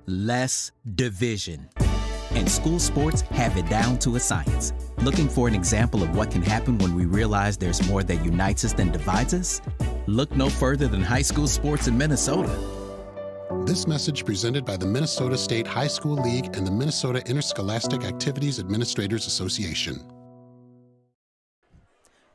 Less division. And school sports have it down to a science. Looking for an example of what can happen when we realize there's more that unites us than divides us? Look no further than high school sports in Minnesota. This message presented by the Minnesota State High School League and the Minnesota Interscholastic Activities Administrators Association.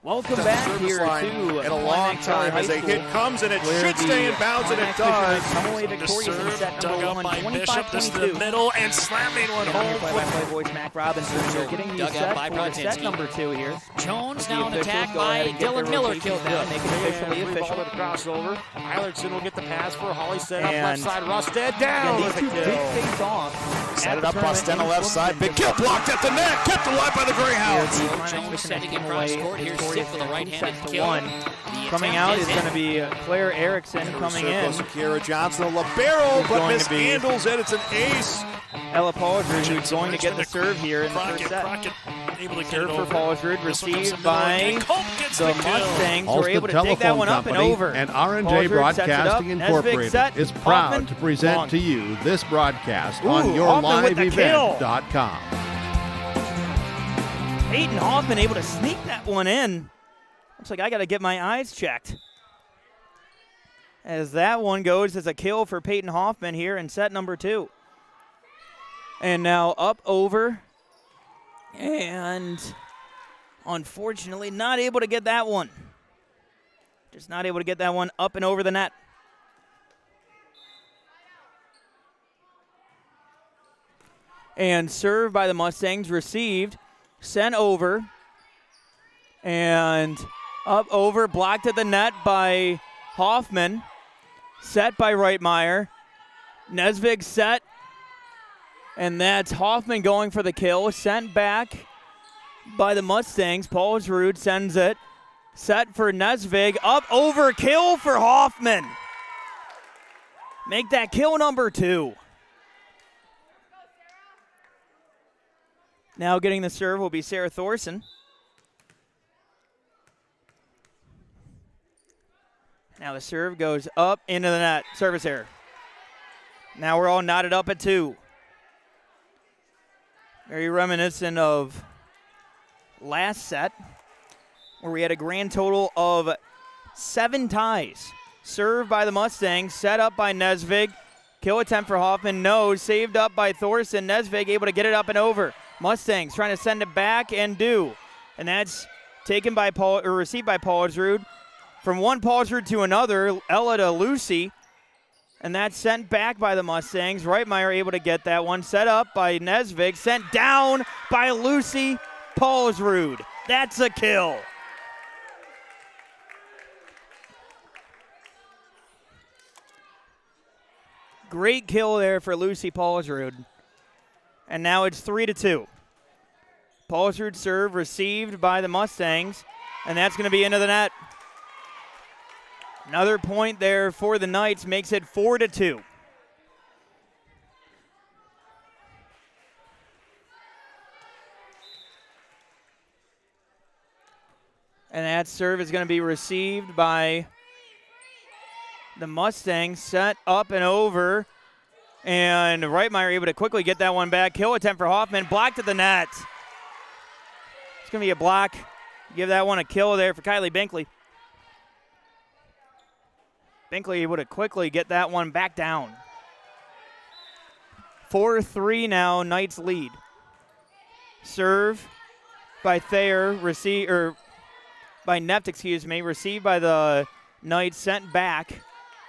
Welcome back here to in a long time as a hit comes, and it should stay in bounds, and it does. Come away victorious in set number 1, 25-22. Middle and slamming one home. Play-by-play voice Mac Robinson here, getting you set for set number 2 here. Jones now an attack by Dylan Miller. Killed down, make it officially official. Ball to the crossover. Eilertson will get the pass for Holly, set up left side. Rusted down with the kill. Big face off. Set it up, Bostena left side. Big kill blocked at the net. Kept alive by the Greyhounds. Jones setting him across court. Here's Sip with a right-handed kill. Coming out is going to be Claire Erickson coming in. Kara Johnson, a libero, but mishandles it. It's an ace. Ella Paulsrud, who's going to get the serve here in the first set. Serve for Paulsrud, received by the Mustangs. We're able to take that one up and over. And R&J Broadcasting Incorporated is proud to present to you this broadcast on yourliveevent.com. Peyton Hoffman able to sneak that one in. Looks like I got to get my eyes checked. As that one goes as a kill for Peyton Hoffman here in set number 2. And now up over. And unfortunately not able to get that one. Just not able to get that one up and over the net. And served by the Mustangs, received, sent over, and up over, blocked at the net by Hoffman, set by Reitmeyer. Nesvig set, and that's Hoffman going for the kill, sent back by the Mustangs. Paulsrud sends it, set for Nesvig, up over, kill for Hoffman. Make that kill number 2. Now getting the serve will be Sarah Thorson. Now the serve goes up into the net. Service error. Now we're all knotted up at 2. Very reminiscent of last set, where we had a grand total of 7 ties. Served by the Mustangs, set up by Nesvig. Kill attempt for Hoffman, no. Saved up by Thorson. Nesvig able to get it up and over. Mustangs trying to send it back and do. And that's taken by received by Paulsrud. From one Paulsrud to another, Ella to Lucy. And that's sent back by the Mustangs. Reitmeyer able to get that one. Set up by Nesvig. Sent down by Lucy Paulsrud. That's a kill. Great kill there for Lucy Paulsrud. And now it's 3-2. Paulsrud serve received by the Mustangs. And that's going to be into the net. Another point there for the Knights makes it 4-2. And that serve is going to be received by the Mustangs. Set up and over. And Reitmeyer able to quickly get that one back. Kill attempt for Hoffman. Blocked at the net. It's going to be a block. Give that one a kill there for Kylie Binkley. Binkley able to quickly get that one back down. 4-3 now, Knights lead. Serve by Thayer, by Nept, received by the Knights, sent back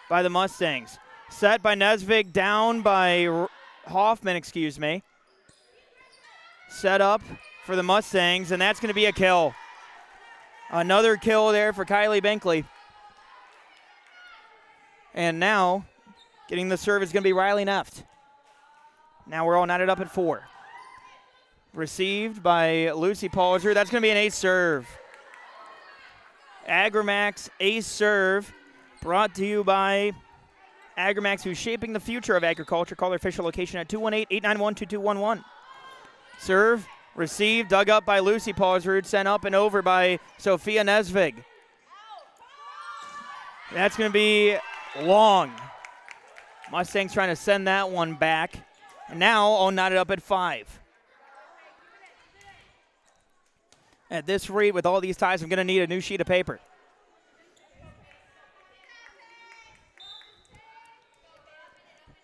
by the Mustangs. Set by Nesvig, down by Hoffman, Set up for the Mustangs, and that's going to be a kill. Another kill there for Kylie Binkley. And now, getting the serve is going to be Riley Neft. Now we're all knotted up at 4. Received by Lucy Paulsrud. That's going to be an ace serve. Agramax ace serve, brought to you by Agramax, who's shaping the future of agriculture. Call their official location at 218-891-2211. Serve, received, dug up by Lucy Paulsrud, sent up and over by Sophia Nesvig. That's going to be long. Mustangs trying to send that one back. And now all knotted up at 5. At this rate, with all these ties, I'm going to need a new sheet of paper.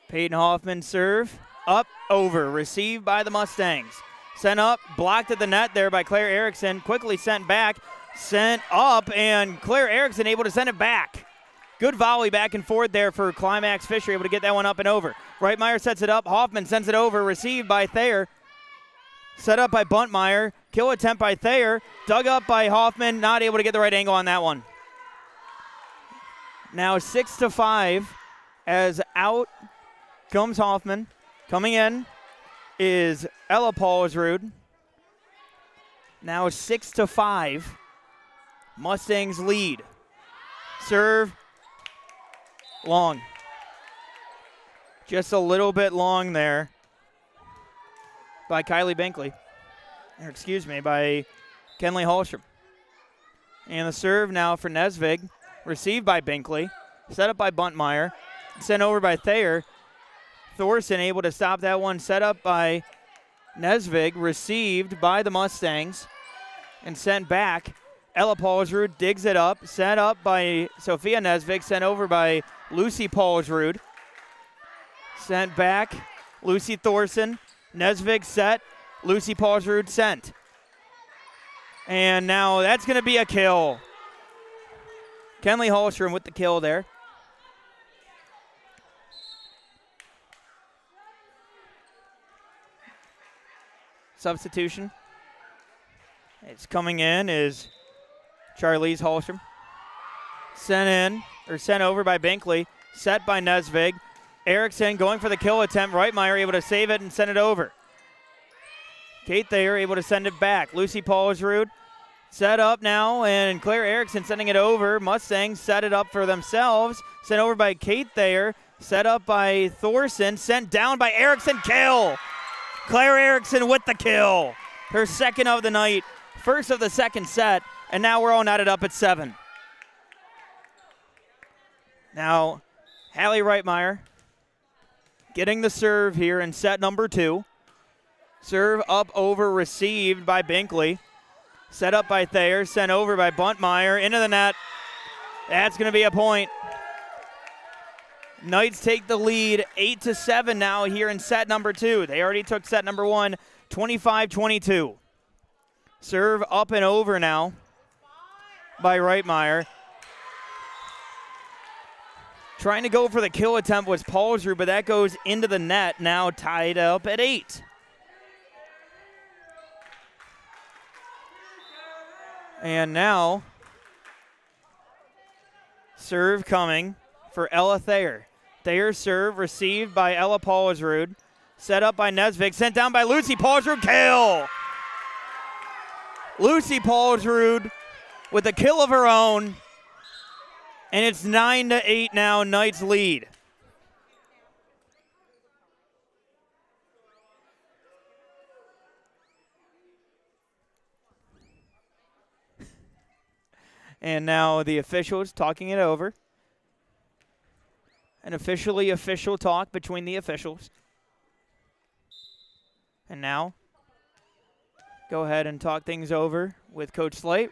Peyton Hoffman serve. Up, over. Received by the Mustangs. Sent up, blocked at the net there by Claire Erickson. Quickly sent back. Sent up, and Claire Erickson able to send it back. Good volley back and forth there for Climax-Fisher, able to get that one up and over. Reitmeyer sets it up. Hoffman sends it over. Received by Thayer. Set up by Buntmeyer. Kill attempt by Thayer. Dug up by Hoffman. Not able to get the right angle on that one. Now 6-5 as out comes Hoffman. Coming in is Ella Paulsrud. Now 6-5. Mustangs lead. Serve. Long. Just a little bit long there by Kylie Binkley. By Kenley Hallstrom. And the serve now for Nesvig. Received by Binkley. Set up by Buntmeyer. Sent over by Thayer. Thorson able to stop that one. Set up by Nesvig. Received by the Mustangs. And sent back. Ella Paulsrud digs it up. Set up by Sophia Nesvig. Sent over by Lucy Paulsrud. Sent back. Lucy Thorson. Nesvig set. Lucy Paulsrud sent. And now that's going to be a kill. Kenley Hallstrom with the kill there. Substitution. It's coming in is Charlize Hallstrom. Sent over by Binkley. Set by Nesvig. Erickson going for the kill attempt. Reitmeyer able to save it and send it over. Kate Thayer able to send it back. Lucy Paulsrud set up now, and Claire Erickson sending it over. Mustangs set it up for themselves. Sent over by Kate Thayer. Set up by Thorson. Sent down by Erickson. Kill! Claire Erickson with the kill. Her second of the night. First of the second set. And now we're all knotted up at 7. Now, Hallie Reitmeyer getting the serve here in set number 2. Serve up over, received by Binkley. Set up by Thayer, sent over by Buntmeyer, into the net. That's going to be a point. Knights take the lead 8-7 now here in set number 2. They already took set number 1, 25-22. Serve up and over now by Reitmeyer. Trying to go for the kill attempt was Paulsrud, but that goes into the net, now tied up at 8. And now, serve coming for Ella Thayer. Thayer serve received by Ella Paulsrud. Set up by Nesvig, sent down by Lucy Paulsrud, kill! Lucy Paulsrud with a kill of her own. And it's 9-8 now, Knights lead. And now the officials talking it over. An official talk between the officials. And now, go ahead and talk things over with Coach Slate.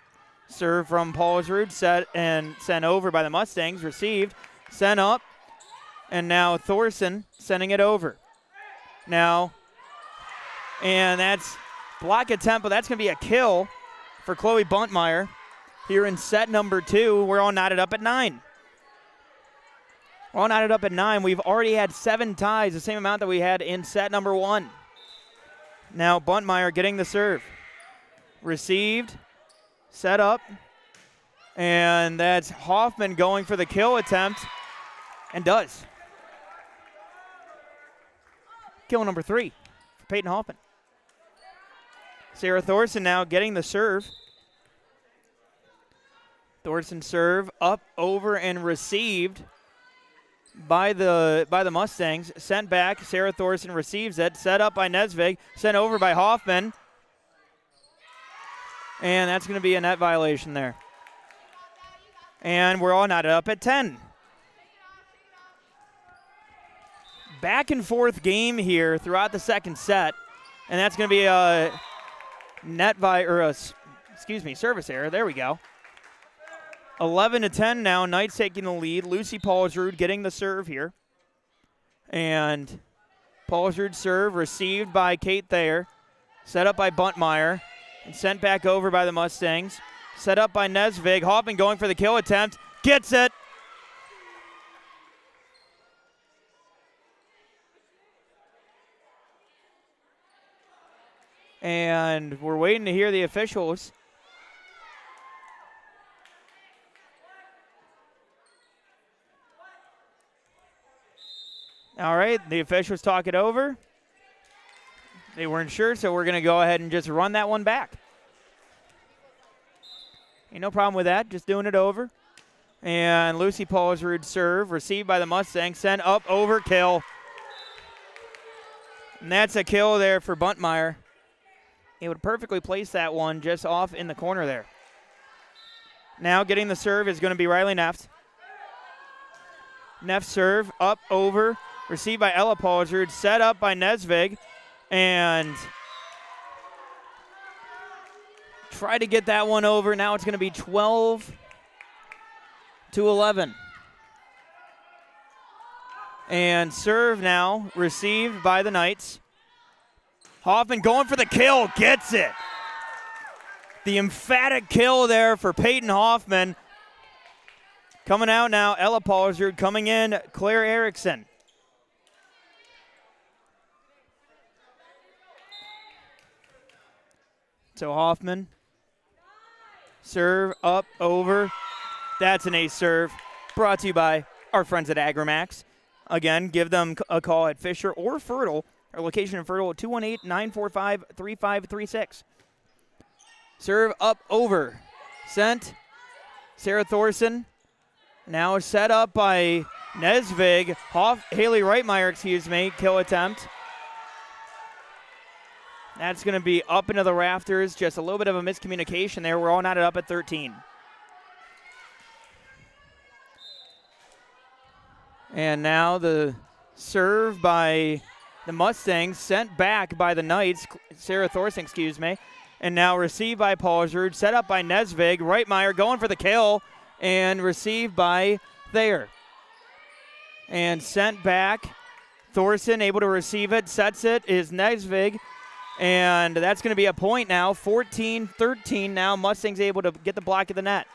Serve from Paulsrud, set and sent over by the Mustangs. Received, sent up, and now Thorson sending it over. Now, and that's block attempt, but that's going to be a kill for Chloe Buntmeyer here in set number 2. We're all knotted up at 9. We're all knotted up at 9. We've already had 7 ties, the same amount that we had in set number 1. Now Buntmeyer getting the serve. Received. Set up, and that's Hoffman going for the kill attempt, and does. Kill number 3 for Peyton Hoffman. Sarah Thorson now getting the serve. Thorson serve up, over, and received by the Mustangs. Sent back, Sarah Thorson receives it. Set up by Nesvig, sent over by Hoffman. And that's going to be a net violation there. And we're all knotted up at 10. Back and forth game here throughout the second set. And that's going to be a service error. There we go. 11-10 now. Knights taking the lead. Lucy Paulsrud getting the serve here. And Paulsrud serve received by Kate Thayer. Set up by Buntmeyer. And sent back over by the Mustangs. Set up by Nesvig. Hoffman going for the kill attempt. Gets it. And we're waiting to hear the officials. All right, the officials talk it over. They weren't sure, so we're going to go ahead and just run that one back. Ain't no problem with that, just doing it over. And Lucy Paulsrud serve, received by the Mustangs, sent up, over, kill. And that's a kill there for Buntmeyer. He would perfectly place that one just off in the corner there. Now getting the serve is going to be Riley Neff. Neff serve, up, over, received by Ella Paulsrud, set up by Nesvig. And try to get that one over. Now it's going to be 12-11. And serve now received by the Knights. Hoffman going for the kill, gets it. The emphatic kill there for Peyton Hoffman. Coming out now, Ella Paulsrud. Coming in, Claire Erickson. So Hoffman, serve, up, over. That's an ace serve. Brought to you by our friends at Agrimax. Again, give them a call at Fisher or Fertile. Our location in Fertile at 218-945-3536. Serve, up, over. Sent. Sarah Thorson. Now set up by Nesvig. Haley Reitmeyer, kill attempt. That's going to be up into the rafters. Just a little bit of a miscommunication there. We're all knotted up at 13. And now the serve by the Mustangs, sent back by the Knights, Sarah Thorson, and now received by Paulsrud, set up by Nesvig. Reitmeyer going for the kill, and received by Thayer. And sent back. Thorson able to receive it, sets it, is Nesvig. And that's going to be a point now, 14-13 now. Mustangs able to get the block of the net.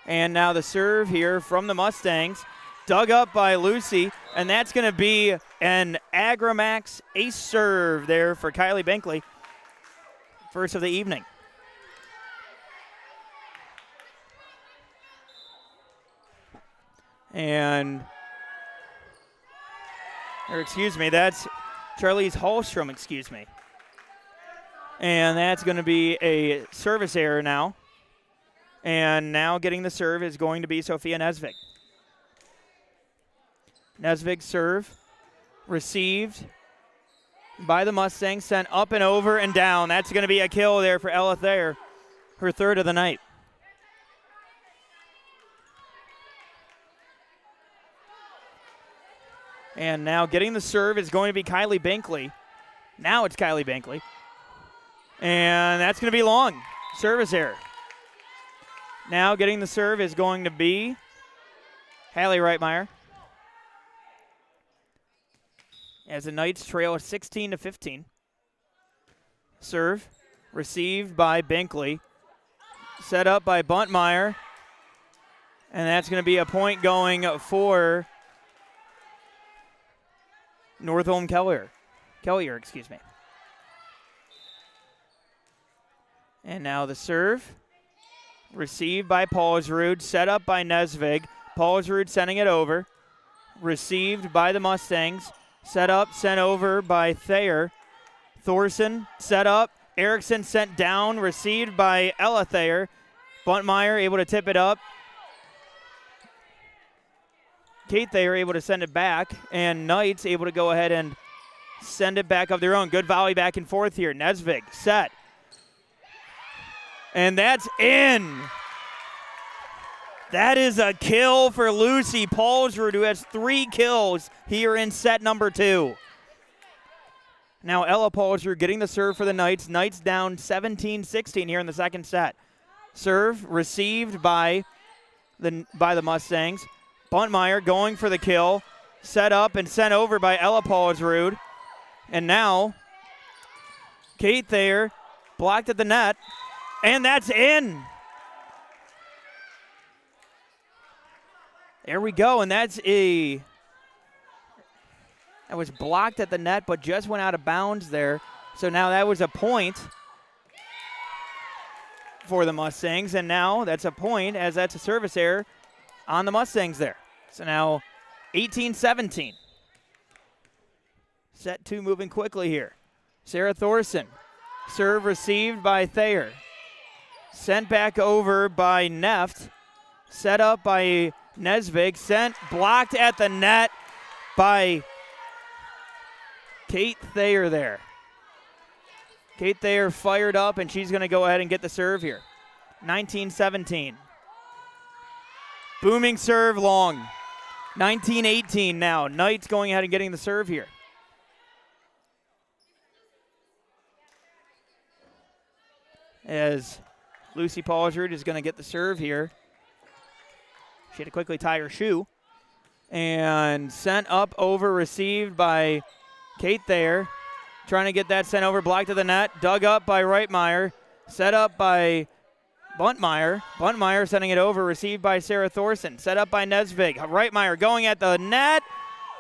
And now the serve here from the Mustangs, dug up by Lucy, and that's going to be an Agramax ace serve there for Kylie Binkley. First of the evening. And, or excuse me, that's Charlize Hallstrom, excuse me. And that's going to be a service error now. And now getting the serve is going to be Sophia Nesvig. Nesvig serve, received by the Mustangs, sent up and over and down. That's going to be a kill there for Ella Thayer, her third of the night. And now getting the serve is going to be Kylie Binkley. Now it's Kylie Binkley. And that's going to be long. Service error. Now getting the serve is going to be Hallie Reitmeyer. As the Knights trail 16-15. Serve received by Binkley. Set up by Buntmeyer. And that's going to be a point going for Northome Kelliher, excuse me. And now the serve. Received by Paulsrud, set up by Nesvig. Paulsrud sending it over. Received by the Mustangs. Set up, sent over by Thayer. Thorson set up. Erickson sent down, received by Ella Thayer. Buntmeyer able to tip it up. Kate Thayer able to send it back. And Knights able to go ahead and send it back of their own. Good volley back and forth here. Nesvig set. And that's in. That is a kill for Lucy Paulsrud, who has 3 kills here in set number 2. Now Ella Paulsrud getting the serve for the Knights. Knights down 17-16 here in the second set. Serve received by the Mustangs. Buntmeyer going for the kill. Set up and sent over by Ella Paulsrud. And now Kate Thayer blocked at the net. And that's in. There we go, and that was blocked at the net, but just went out of bounds there. So now that was a point for the Mustangs, and now that's a point as that's a service error on the Mustangs there. So now 18-17. Set 2 moving quickly here. Sarah Thorson, serve received by Thayer. Sent back over by Neft. Set up by Nesvig. Sent, blocked at the net by Kate Thayer there. Kate Thayer fired up, and she's going to go ahead and get the serve here. 19-17. Booming serve long. 19-18 now. Knights going ahead and getting the serve here. As Lucy Paulsrud is going to get the serve here. She had to quickly tie her shoe. And sent up over, received by Kate Thayer. Trying to get that sent over, blocked to the net. Dug up by Reitmeyer. Set up by Buntmeyer. Buntmeyer sending it over, received by Sarah Thorson. Set up by Nesvig. Reitmeyer going at the net.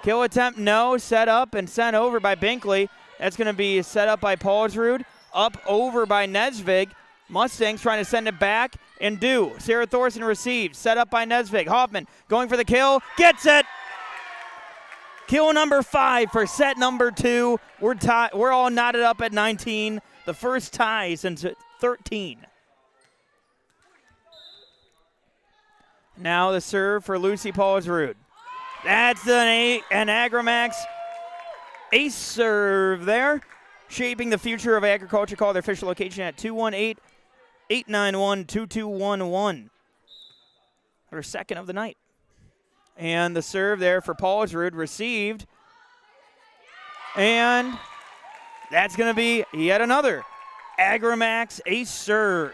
Kill attempt, no. Set up and sent over by Binkley. That's going to be set up by Paulsrud. Up over by Nesvig. Mustangs trying to send it back and do. Sarah Thorson receives. Set up by Nesvig. Hoffman going for the kill. Gets it. Kill number 5 for set number 2. We're all knotted up at 19. The first tie since 13. Now the serve for Lucy Paulsrud. That's an Agramax ace serve there. Shaping the future of agriculture. Call their official location at 218-891-2211. Her second of the night. And the serve there for Paulsrud received. And that's going to be yet another Agramax ace serve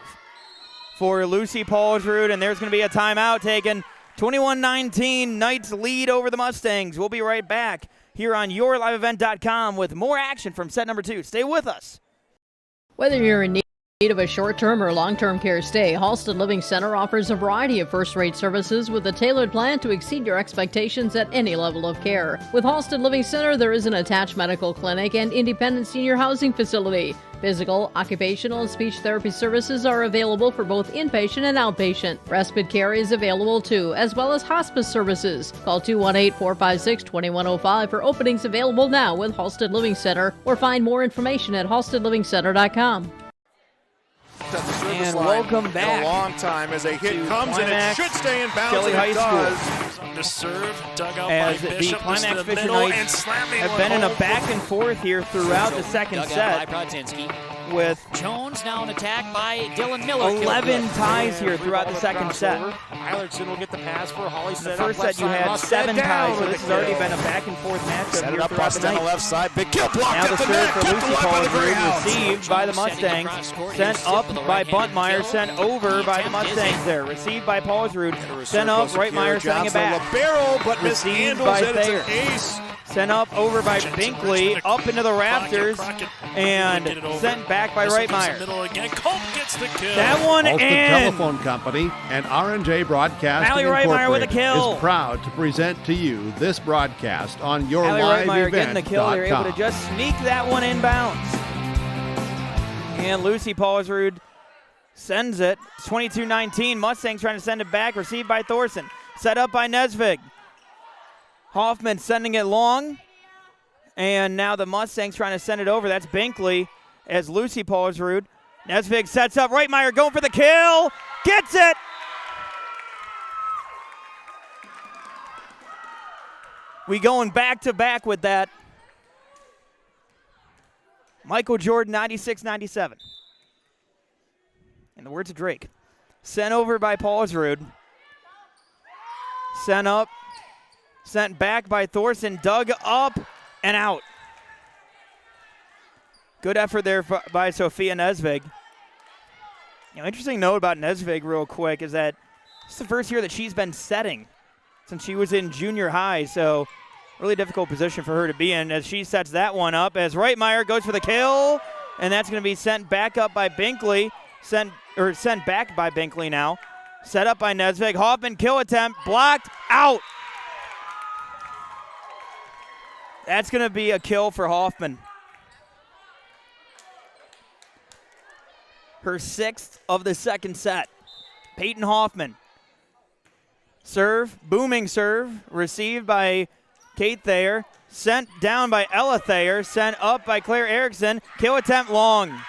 for Lucy Paulsrud. And there's going to be a timeout taken. 21-19, Knights lead over the Mustangs. We'll be right back here on YourLiveEvent.com with more action from set number 2. Stay with us. Whether you're in need Need of a short-term or long-term care stay, Halsted Living Center offers a variety of first-rate services with a tailored plan to exceed your expectations at any level of care. With Halsted Living Center, there is an attached medical clinic and independent senior housing facility. Physical, occupational, and speech therapy services are available for both inpatient and outpatient. Respite care is available too, as well as hospice services. Call 218-456-2105 for openings available now with Halsted Living Center, or find more information at halstedlivingcenter.com. And welcome back. In a long time as a hit comes and it should stay in bounds. Kelly and it High does. School. To serve, dug out As by the Bishop, Climax-Fisher Knights Knights have been in a back and forth here throughout the second Dug set. out by Prodzinski. With Jones now an attack by Dylan Miller. 11 ties here throughout the second set. Eilertson will get the pass for Holly. In the first set you had 7 ties, so this has already been a back and forth matchup Set here it up, throughout bust the down the night. left side. Big kill block Now at the the serve net. for Kicked Lucy away by the Paul's greyhounds. received by the Mustangs. Sent up by Buntmeyer, sent over by the Mustangs there. Received by Paulsrud, sent up, Reitmeyer sending it back. Libero, but Received mishandles by it. It's an Thayer. ace. Sent up over by Binkley, up into the rafters, and sent back by Reitmeyer. That one Halsted in. Telephone Company and R&J Broadcasting Allie Reitmeyer with a Incorporated kill. is proud to present to you this broadcast on your Allie live Reitmeyer event. getting the kill. They're able to just sneak that one inbounds. And Lucy Paulsrud sends it. 22-19. Mustangs trying to send it back. Received by Thorson. Set up by Nesvig. Hoffman sending it long. And now the Mustangs trying to send it over. That's Binkley as Lucy Paulsrud. Nesvig sets up. Reitmeyer going for the kill. Gets it. We going back to back with that. Michael Jordan, 96-97. In the words of Drake. Sent over by Paulsrud. Sent up. Sent back by Thorson. Dug up and out. Good effort there by Sophia Nesvig. Interesting note about Nesvig real quick is that it's the first year that she's been setting since she was in junior high, so really difficult position for her to be in as she sets that one up as Reitmeyer goes for the kill, and that's going to be sent back up by Binkley. Sent back by Binkley now. Set up by Nesvig. Hoffman kill attempt. Blocked. Out. That's going to be a kill for Hoffman. Her 6th of the second set. Peyton Hoffman. Serve. Booming serve. Received by Kate Thayer. Sent down by Ella Thayer. Sent up by Claire Erickson. Kill attempt long.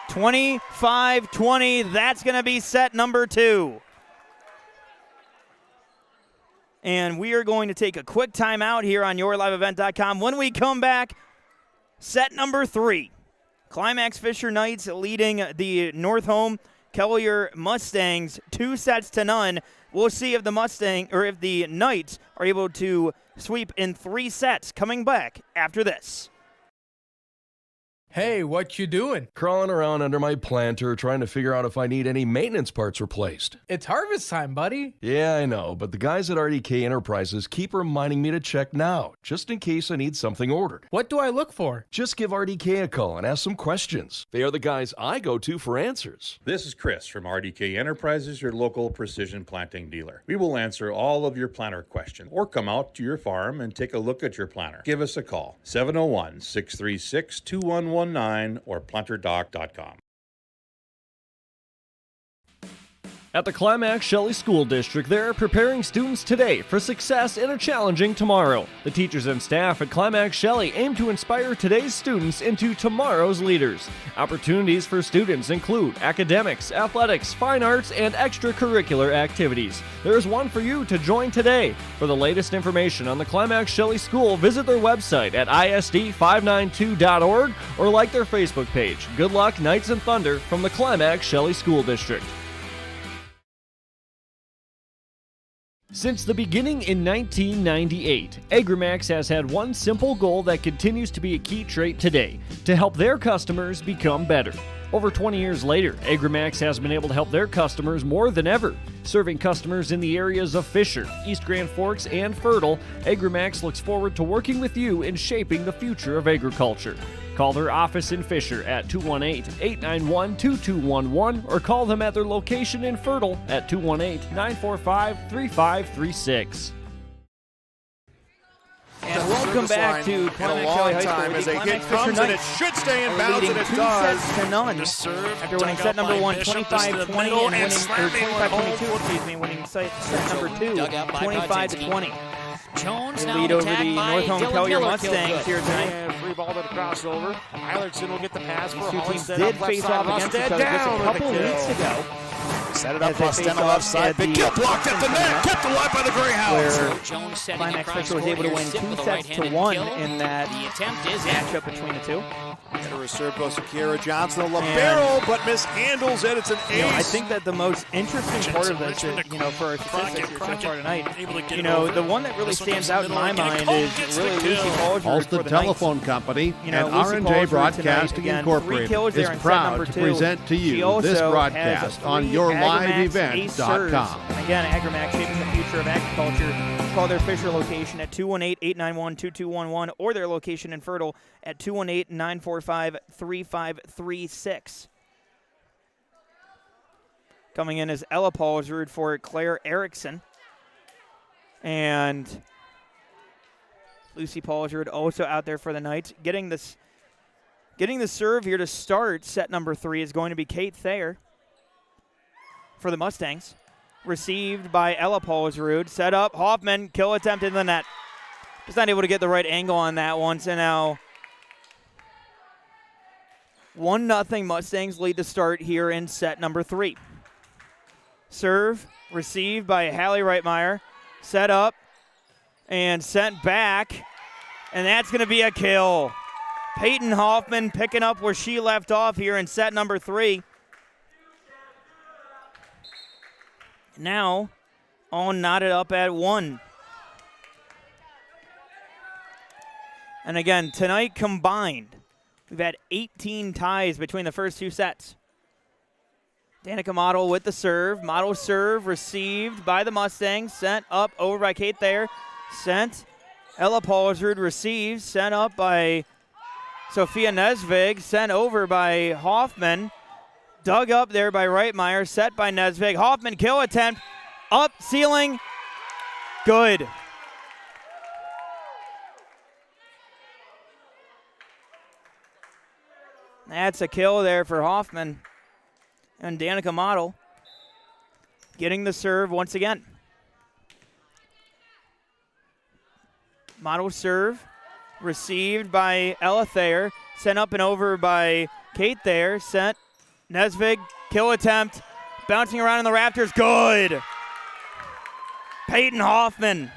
25-20. That's going to be set number 2. And we are going to take a quick timeout here on YourLiveEvent.com. When we come back, set number 3. Climax-Fisher Knights leading the Northome Kelliher Mustangs 2-0. We'll see if the Knights are able to sweep in 3 sets. Coming back after this. Hey, what you doing? Crawling around under my planter trying to figure out if I need any maintenance parts replaced. It's harvest time, buddy. Yeah, I know, but the guys at RDK Enterprises keep reminding me to check now, just in case I need something ordered. What do I look for? Just give RDK a call and ask some questions. They are the guys I go to for answers. This is Chris from RDK Enterprises, your local precision planting dealer. We will answer all of your planter questions or come out to your farm and take a look at your planter. Give us a call, 701-636-2119 or planterdoc.com. At the Climax Shelley School District, they're preparing students today for success in a challenging tomorrow. The teachers and staff at Climax Shelley aim to inspire today's students into tomorrow's leaders. Opportunities for students include academics, athletics, fine arts, and extracurricular activities. There is one for you to join today. For the latest information on the Climax Shelley School, visit their website at isd592.org or like their Facebook page. Good luck, Knights and Thunder, from the Climax Shelley School District. Since the beginning in 1998, Agramax has had one simple goal that continues to be a key trait today: to help their customers become better. Over 20 years later, Agramax has been able to help their customers more than ever. Serving customers in the areas of Fisher, East Grand Forks, and Fertile, Agramax looks forward to working with you in shaping the future of agriculture. Call their office in Fisher at 218-891-2211 or call them at their location in Fertile at 218-945-3536. And welcome back to Climax Valley High School. As a hit comes and it should stay in bounds, and it does. 2-0 after winning set number 1, 25-20, and winning, or 25-22, winning set number 2, 25-20. Jones now lead over the Northome Kelliher Mustangs here tonight. And free ball to the crossover. Eilertson will get the pass for These two Holly. teams did face off against each other just a couple weeks ago. Set it up, Bust on the left side. Big kill blocked at the net. Kept alive by the Greyhounds. Where Climax-Fisher was able to win 2-1 in that matchup between the two. Kelliher serve goes to Kiera Johnson, a libero, but mishandles it. It's an ace. I think that the most interesting part of this, for our statistics here so far tonight, the one that really stands out in my mind is really Lucy Paul's Halsted Telephone Company and R&J Broadcasting Incorporated is proud to present to you this broadcast on YourLiveEvent.com. Again, AgriMax shaping the future of agriculture. Call their Fisher location at 218-891-2211 or their location in Fertile at 218-945-3536. Coming in is Ella Paulsrud for Claire Erickson. And Lucy Paulsrud also out there for the night. Getting the serve here to start set number 3 is going to be Kate Thayer for the Mustangs. Received by Ella Paulsrud. Set up. Hoffman. Kill attempt in the net. Just not able to get the right angle on that one. So now 1-0 Mustangs lead to start here in set number 3. Serve. Received by Hallie Reitmeyer. Set up. And sent back. And that's going to be a kill. Peyton Hoffman picking up where she left off here in set number 3. Now, all knotted up at 1. And again, tonight combined, we've had 18 ties between the first 2 sets. Danica Model with the serve. Model serve received by the Mustangs. Sent up over by Kate Thayer. Sent. Ella Paulsrud receives. Sent up by Sophia Nesvig. Sent over by Hoffman. Dug up there by Reitmeyer, set by Nesvig. Hoffman, kill attempt, up, ceiling, good. That's a kill there for Hoffman. And Danica Model getting the serve once again. Model serve, received by Ella Thayer, sent up and over by Kate Thayer, sent. Nesvig, kill attempt, bouncing around in the rafters, good. Peyton Hoffman.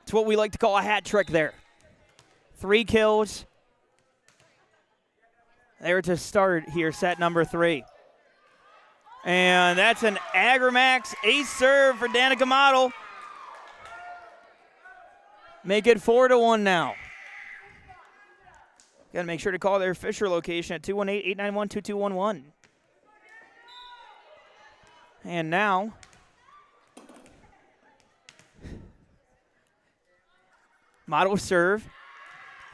It's what we like to call a hat trick there. 3 kills. There to start here, set number 3. And that's an AgriMax ace serve for Danica Model. Make it 4-1 now. Got to make sure to call their Fisher location at 218-891-2211. And now, Model serve,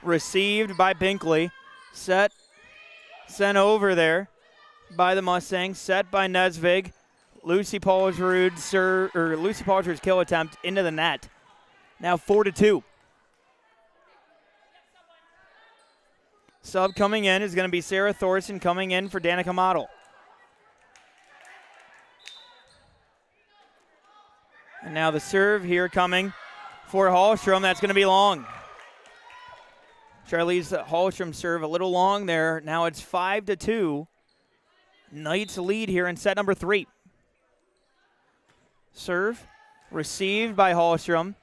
received by Binkley, set, sent over there by the Mustangs, set by Nesvig. Lucy Paulsrud's kill attempt into the net. Now 4-2. Sub coming in is going to be Sarah Thorson coming in for Danica Model. And now the serve here coming for Hallstrom. That's going to be long. Charlize Hallstrom serve a little long there. Now it's 5-2. Knights lead here in set number 3. Serve received by Hallstrom.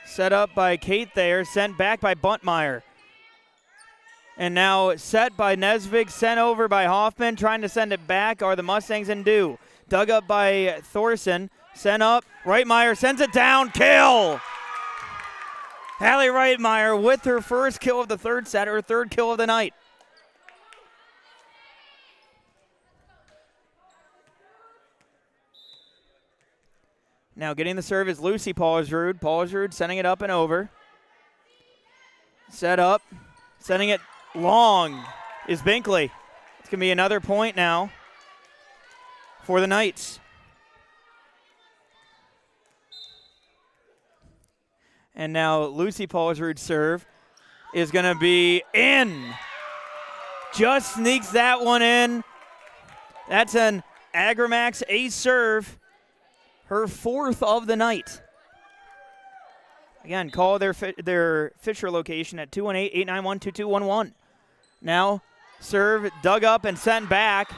Set up by Kate Thayer. Sent back by Buntmeyer. And now set by Nesvig, sent over by Hoffman. Trying to send it back are the Mustangs and do. Dug up by Thorson. Sent up. Reitmeyer sends it down. Kill! Hallie Reitmeyer with her first kill of the third set, her third kill of the night. Now getting the serve is Lucy Paulsrud. Paulsrud sending it up and over. Set up. Sending it long is Binkley. It's going to be another point now for the Knights. And now Lucy Paulsrud's serve is going to be in. Just sneaks that one in. That's an Agramax ace serve. Her 4th of the night. Again, call their Fisher location at 218-891-2211. Now, serve dug up and sent back.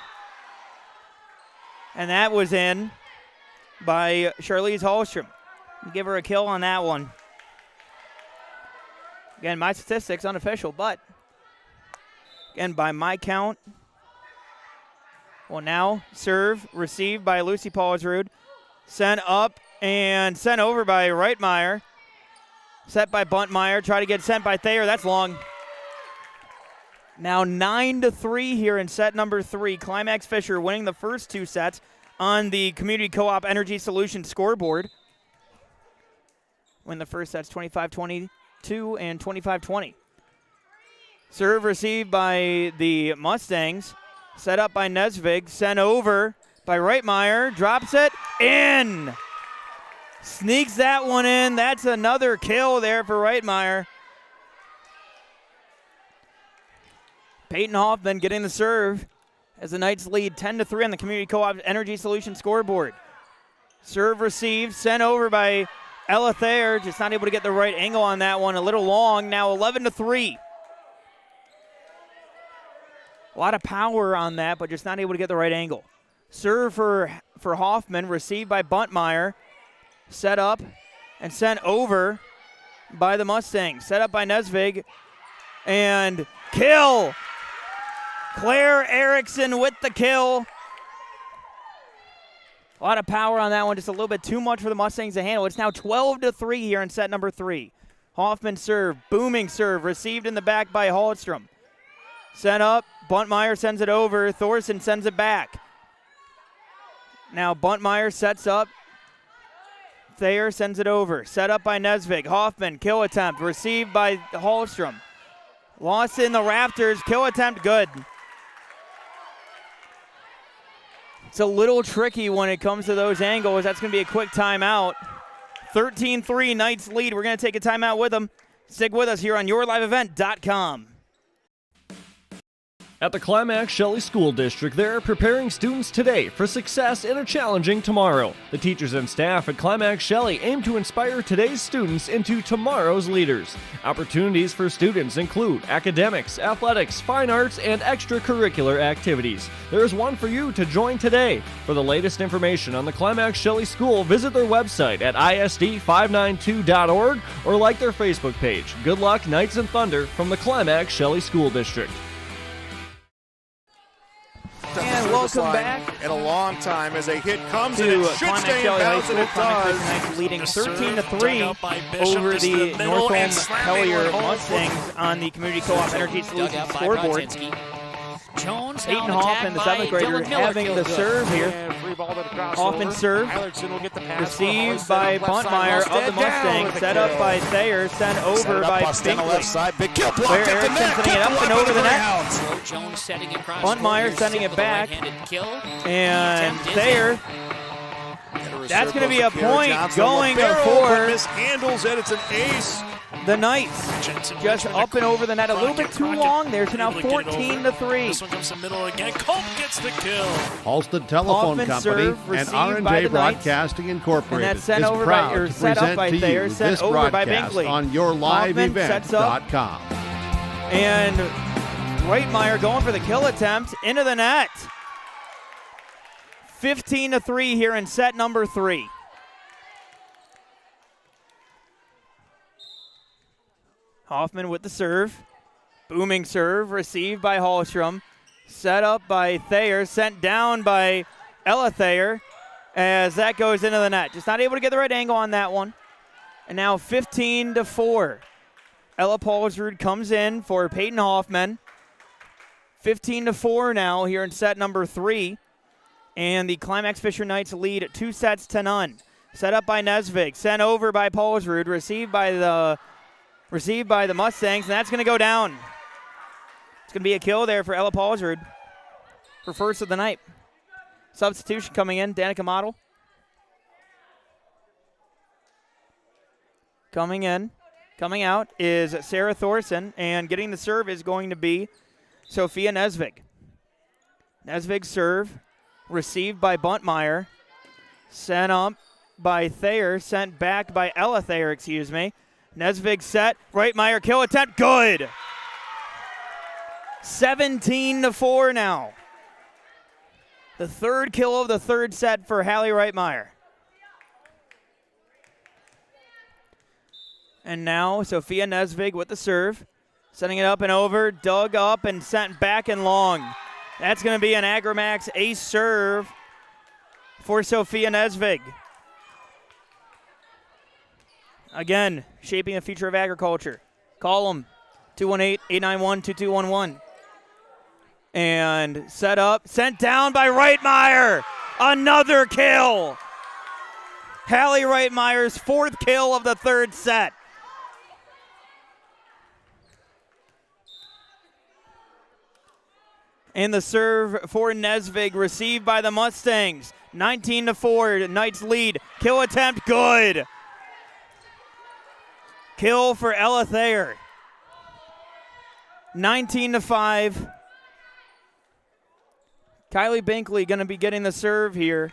And that was in by Charlize Hallstrom. Give her a kill on that one. Again, my statistics unofficial, but again, by my count. Well, now serve received by Lucy Paulsrud. Sent up and sent over by Reitmeyer. Set by Buntmeyer. Try to get sent by Thayer. That's long. Now 9-3 here in set number 3. Climax-Fisher winning the first 2 sets on the Community Co-op Energy Solutions scoreboard. Win the first sets 25-22 and 25-20. Serve received by the Mustangs. Set up by Nesvig. Sent over by Reitmeyer. Drops it in. Sneaks that one in. That's another kill there for Reitmeyer. Peyton Hoffman getting the serve as the Knights lead 10-3 on the Community Co-op Energy Solutions scoreboard. Serve received, sent over by Ella Thayer. Just not able to get the right angle on that one. A little long. Now 11-3. A lot of power on that, but just not able to get the right angle. Serve for Hoffman, received by Buntmeyer. Set up and sent over by the Mustangs. Set up by Nesvig. And kill! Claire Erickson with the kill. A lot of power on that one, just a little bit too much for the Mustangs to handle. It's now 12-3 here in set number 3. Hoffman serve, booming serve, received in the back by Hallstrom. Sent up, Buntmeyer sends it over, Thorson sends it back. Now Buntmeyer sets up, Thayer sends it over, set up by Nesvig. Hoffman, kill attempt, received by Hallstrom. Lost in the rafters, kill attempt, good. It's a little tricky when it comes to those angles. That's going to be a quick timeout. 13-3, Knights lead. We're going to take a timeout with them. Stick with us here on YourLiveEvent.com. At the Climax Shelley School District, they're preparing students today for success in a challenging tomorrow. The teachers and staff at Climax Shelley aim to inspire today's students into tomorrow's leaders. Opportunities for students include academics, athletics, fine arts, and extracurricular activities. There is one for you to join today. For the latest information on the Climax Shelley School, visit their website at isd592.org or like their Facebook page. Good luck, Knights and Thunder, from the Climax Shelley School District. And welcome back in a long time as a hit comes to and it should Climax stay in Shelley High bounds, School. and it does. Knights leading 13-3 over the Northome Kelliher Mustangs on the Community Co-op Energy Solutions scoreboard. Jones Peyton Hoffman, the 7th grader, having the serve here. Hoffman serve, received by Buntmeyer of the Mustangs, set up by Thayer, sent over by Binkley. Claire Erickson sending it up and over the net. Buntmeyer sending it back, and Thayer. That's going to be a point going for mishandles it. It's an ace. The Knights just up and over the net a little bit too long there. So now 14-3. This one comes to the middle again. Culp gets the kill. Halsted Telephone Hoffman Company serve, and received by R&J the Broadcasting Incorporated and that's sent is over proud by, or to set up present by to Thayer, you sent this over by broadcast Binkley. on YourLiveEvent.com. And Reitmeyer going for the kill attempt into the net. 15-3 here in set number 3. Hoffman with the serve. Booming serve, received by Hallstrom. Set up by Thayer, sent down by Ella Thayer as that goes into the net. Just not able to get the right angle on that one. And now 15-4. Ella Paulsrud comes in for Peyton Hoffman. 15-4 now here in set number 3. And the Climax-Fisher Knights lead 2-0. Set up by Nesvig. Sent over by Paulsrud. Received by the Mustangs, and that's going to go down. It's going to be a kill there for Ella Paulsrud for first of the night. Substitution coming in, Danica Model. Coming in. Coming out is Sarah Thorson, and getting the serve is going to be Sophia Nesvig. Nesvig serve, received by Buntmeyer, sent up by Thayer, sent back by Ella Thayer, excuse me. Nesvig set, Reitmeyer kill attempt, good! 17-4 now. The third kill of the third set for Hallie Reitmeyer. And now Sophia Nesvig with the serve, setting it up and over, dug up and sent back and long. That's going to be an Agramax ace serve for Sophia Nesvig. Again, shaping the future of agriculture. Call them, 218-891-2211. And set up, sent down by Reitmeyer. Another kill. Hallie Reitmeyer's fourth kill of the third set. And the serve for Nesvig, received by the Mustangs. 19-4, Knights lead. Kill attempt, good. Kill for Ella Thayer. 19-5. Kylie Binkley going to be getting the serve here.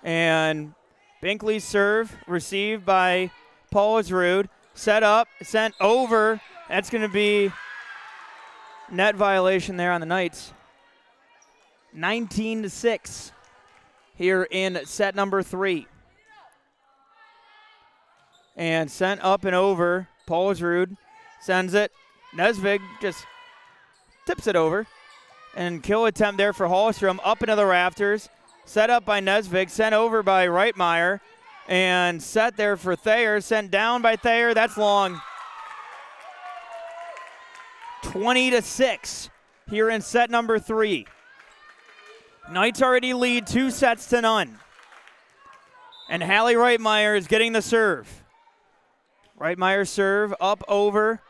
And Binkley's serve, received by Paulsrud. Set up, sent over. That's going to be net violation there on the Knights. 19-6 here in set number 3. And sent up and over. Paulsrud sends it. Nesvig just tips it over. And kill attempt there for Hallstrom, up into the rafters. Set up by Nesvig, sent over by Reitmeyer. And set there for Thayer, sent down by Thayer. That's long. 20-6 here in set number 3. Knights already lead 2-0. And Hallie Reitmeyer is getting the serve. Reitmeyer serve up over,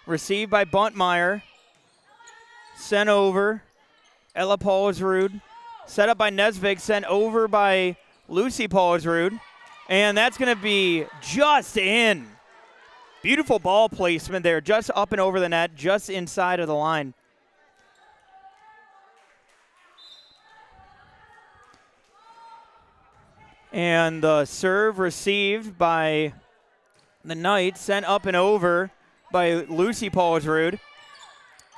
received by Buntmeyer. Sent over, Ella Paulsrud. Set up by Nesvig, sent over by Lucy Paulsrud. And that's going to be just in. Beautiful ball placement there, just up and over the net, just inside of the line. And the serve received by the Knights, sent up and over by Lucy Paulsrud.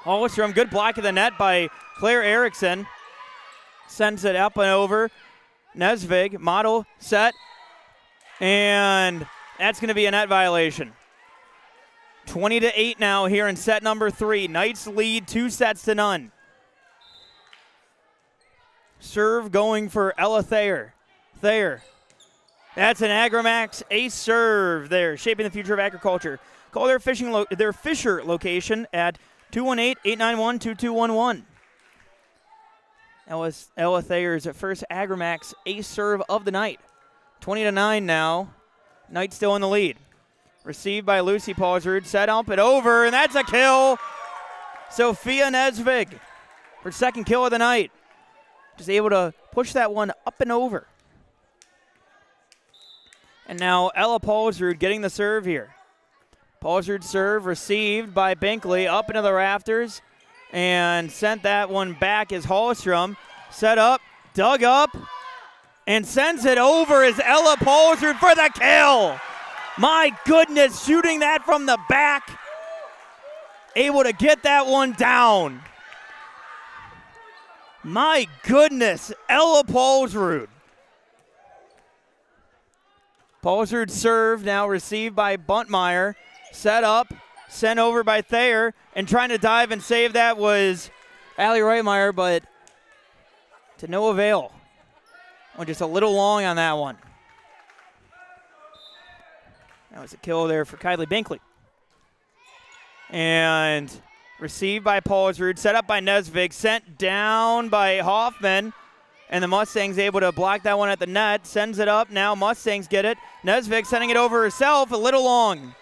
Hallstrom, good block of the net by Claire Erickson. Sends it up and over. Nesvig, model, set. And that's going to be a net violation. 20-8 now here in set number 3. Knights lead 2-0. Serve going for Ella Thayer. Thayer. That's an Agramax ace serve there, shaping the future of agriculture. Call their Fisher location at 218-891-2211. That was Ella Thayer's first Agramax ace serve of the night. 20-9 now. Knights still in the lead. Received by Lucy Paulsrud, set up and over, and that's a kill. Sophia Nesvig, her second kill of the night. Just able to push that one up and over. And now Ella Paulsrud getting the serve here. Paulsrud serve received by Binkley, up into the rafters, and sent that one back as Hallstrom. Set up, dug up, and sends it over as Ella Paulsrud for the kill. My goodness, shooting that from the back. Able to get that one down. My goodness, Ella Paulsrud. Paulsrud serve now received by Buntmeyer. Set up, sent over by Thayer, and trying to dive and save that was Hallie Reitmeyer, but to no avail. Went just a little long on that one. That was a kill there for Kylie Binkley. And received by Paulsrud, set up by Nesvig, sent down by Hoffman. And the Mustangs able to block that one at the net. Sends it up. Now Mustangs get it. Nesvik sending it over herself. A little long.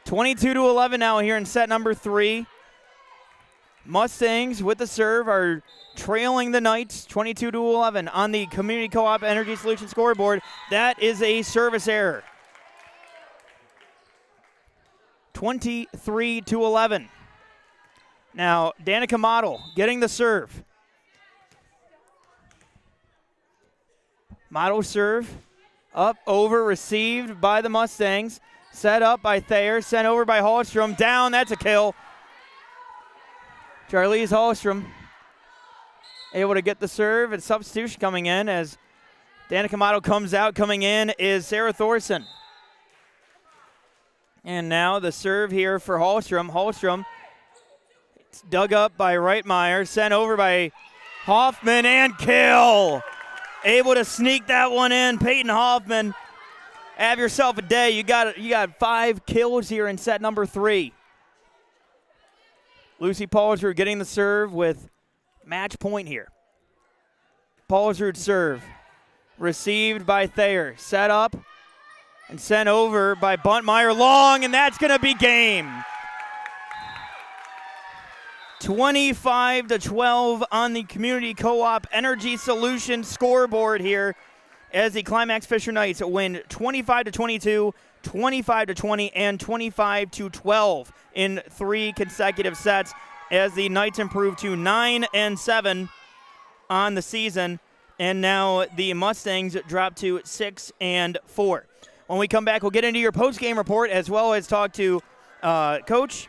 22-11 now here in set number 3. Mustangs with the serve are trailing the Knights 22-11 on the Community Co-op Energy Solutions scoreboard. That is a service error. 23-11. Now Danica Model getting the serve. Model serve up, over, received by the Mustangs. Set up by Thayer, sent over by Hallstrom. Down, that's a kill. Charlize Hallstrom able to get the serve, and substitution coming in as Danica Model comes out. Coming in is Sarah Thorson. And now the serve here for Hallstrom. Hallstrom, it's dug up by Reitmeyer, sent over by Hoffman, and kill. Able to sneak that one in. Peyton Hoffman, have yourself a day. You got 5 kills here in set number 3. Lucy Paulsrud getting the serve with match point here. Paulsrud serve. Received by Thayer. Set up and sent over by Buntmeyer. Long, and that's going to be game. 25-12 on the Community Co-op Energy Solutions scoreboard here as the Climax-Fisher Knights win 25-22, 25-20, and 25-12 in 3 consecutive sets as the Knights improve to 9-7 on the season, and now the Mustangs drop to 6-4. When we come back, we'll get into your post-game report as well as talk to Coach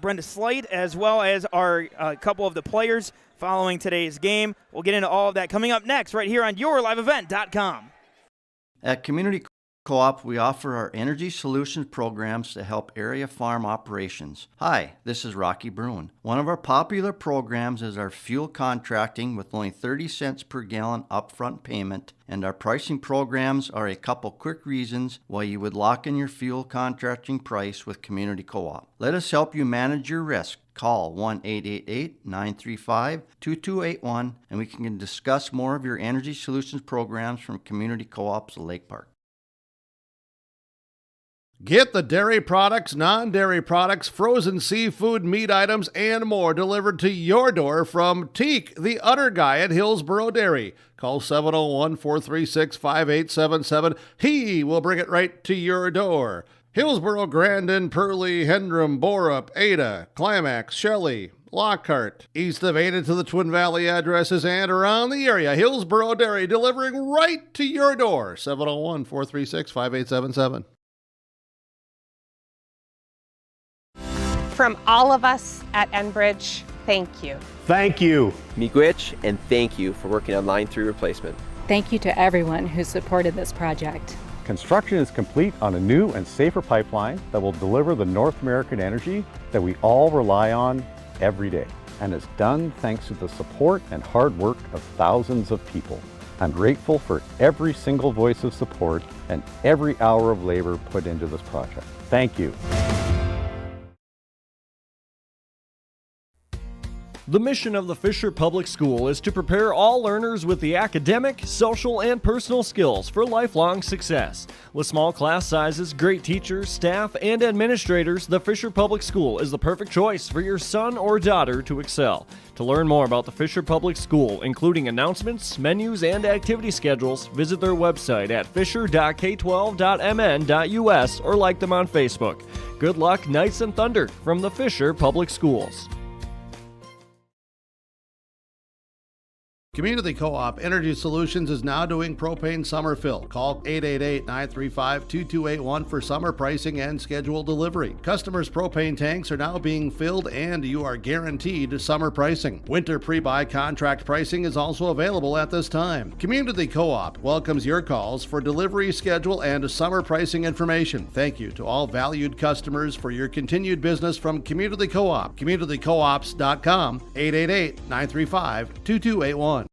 Brenda Slate, as well as our couple of the players following today's game. We'll get into all of that coming up next right here on YourLiveEvent.com. At Community Co-op, we offer our energy solutions programs to help area farm operations. Hi, this is Rocky Bruin. One of our popular programs is our fuel contracting with only 30 cents per gallon upfront payment, and our pricing programs are a couple quick reasons why you would lock in your fuel contracting price with Community Co-op. Let us help you manage your risk. Call 1-888-935-2281 and we can discuss more of your energy solutions programs from Community Co-ops Lake Park. Get the dairy products, non-dairy products, frozen seafood, meat items, and more delivered to your door from Teak, the Udder Guy at Hillsboro Dairy. Call 701-436-5877. He will bring it right to your door. Hillsboro, Grandin, Pearlie, Hendrum, Borup, Ada, Climax, Shelley, Lockhart, east of Ada to the Twin Valley addresses and around the area. Hillsboro Dairy delivering right to your door. 701-436-5877. From all of us at Enbridge, thank you. Thank you. Miigwech, and thank you for working on Line 3 replacement. Thank you to everyone who supported this project. Construction is complete on a new and safer pipeline that will deliver the North American energy that we all rely on every day. And it's done thanks to the support and hard work of thousands of people. I'm grateful for every single voice of support and every hour of labor put into this project. Thank you. The mission of the Fisher Public School is to prepare all learners with the academic, social, and personal skills for lifelong success. With small class sizes, great teachers, staff, and administrators, the Fisher Public School is the perfect choice for your son or daughter to excel. To learn more about the Fisher Public School, including announcements, menus, and activity schedules, visit their website at fisher.k12.mn.us or like them on Facebook. Good luck, Knights and Thunder, from the Fisher Public Schools. Community Co-op Energy Solutions is now doing propane summer fill. Call 888-935-2281 for summer pricing and scheduled delivery. Customers' propane tanks are now being filled and you are guaranteed summer pricing. Winter pre-buy contract pricing is also available at this time. Community Co-op welcomes your calls for delivery schedule and summer pricing information. Thank you to all valued customers for your continued business from Community Co-op. CommunityCoops.com, 888-935-2281.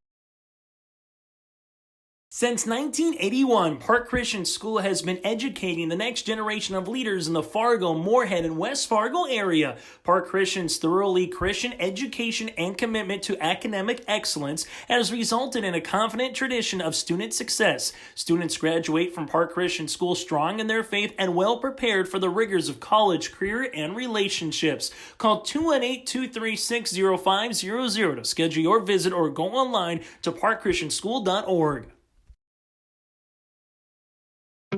Since 1981, Park Christian School has been educating the next generation of leaders in the Fargo, Moorhead, and West Fargo area. Park Christian's thoroughly Christian education and commitment to academic excellence has resulted in a confident tradition of student success. Students graduate from Park Christian School strong in their faith and well prepared for the rigors of college, career, and relationships. Call 218-236-0500 to schedule your visit or go online to parkchristianschool.org.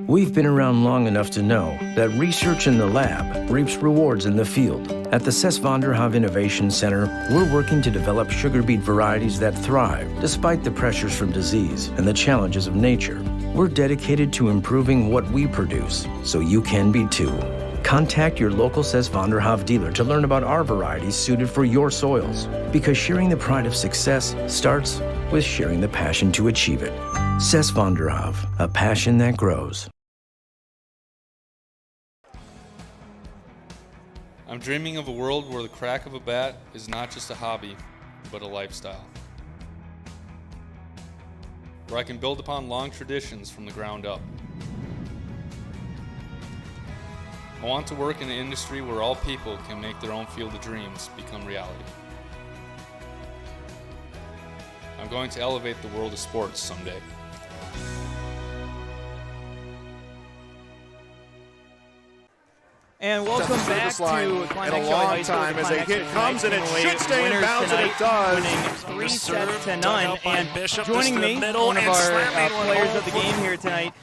We've been around long enough to know that research in the lab reaps rewards in the field. At the Cess van der Haaf Innovation Center, we're working to develop sugar beet varieties that thrive despite the pressures from disease and the challenges of nature. We're dedicated to improving what we produce, so you can be too. Contact your local Cess van der Haaf dealer to learn about our varieties suited for your soils. Because sharing the pride of success starts with sharing the passion to achieve it. Cess van der Haaf, a passion that grows. I'm dreaming of a world where the crack of a bat is not just a hobby, but a lifestyle. Where I can build upon long traditions from the ground up. I want to work in an industry where all people can make their own field of dreams become reality. I'm going to elevate the world of sports someday. And welcome back to in a long time as a hit comes and it should stay in bounds and it does. Winning 3-0. And joining me, one of our players of the game here tonight,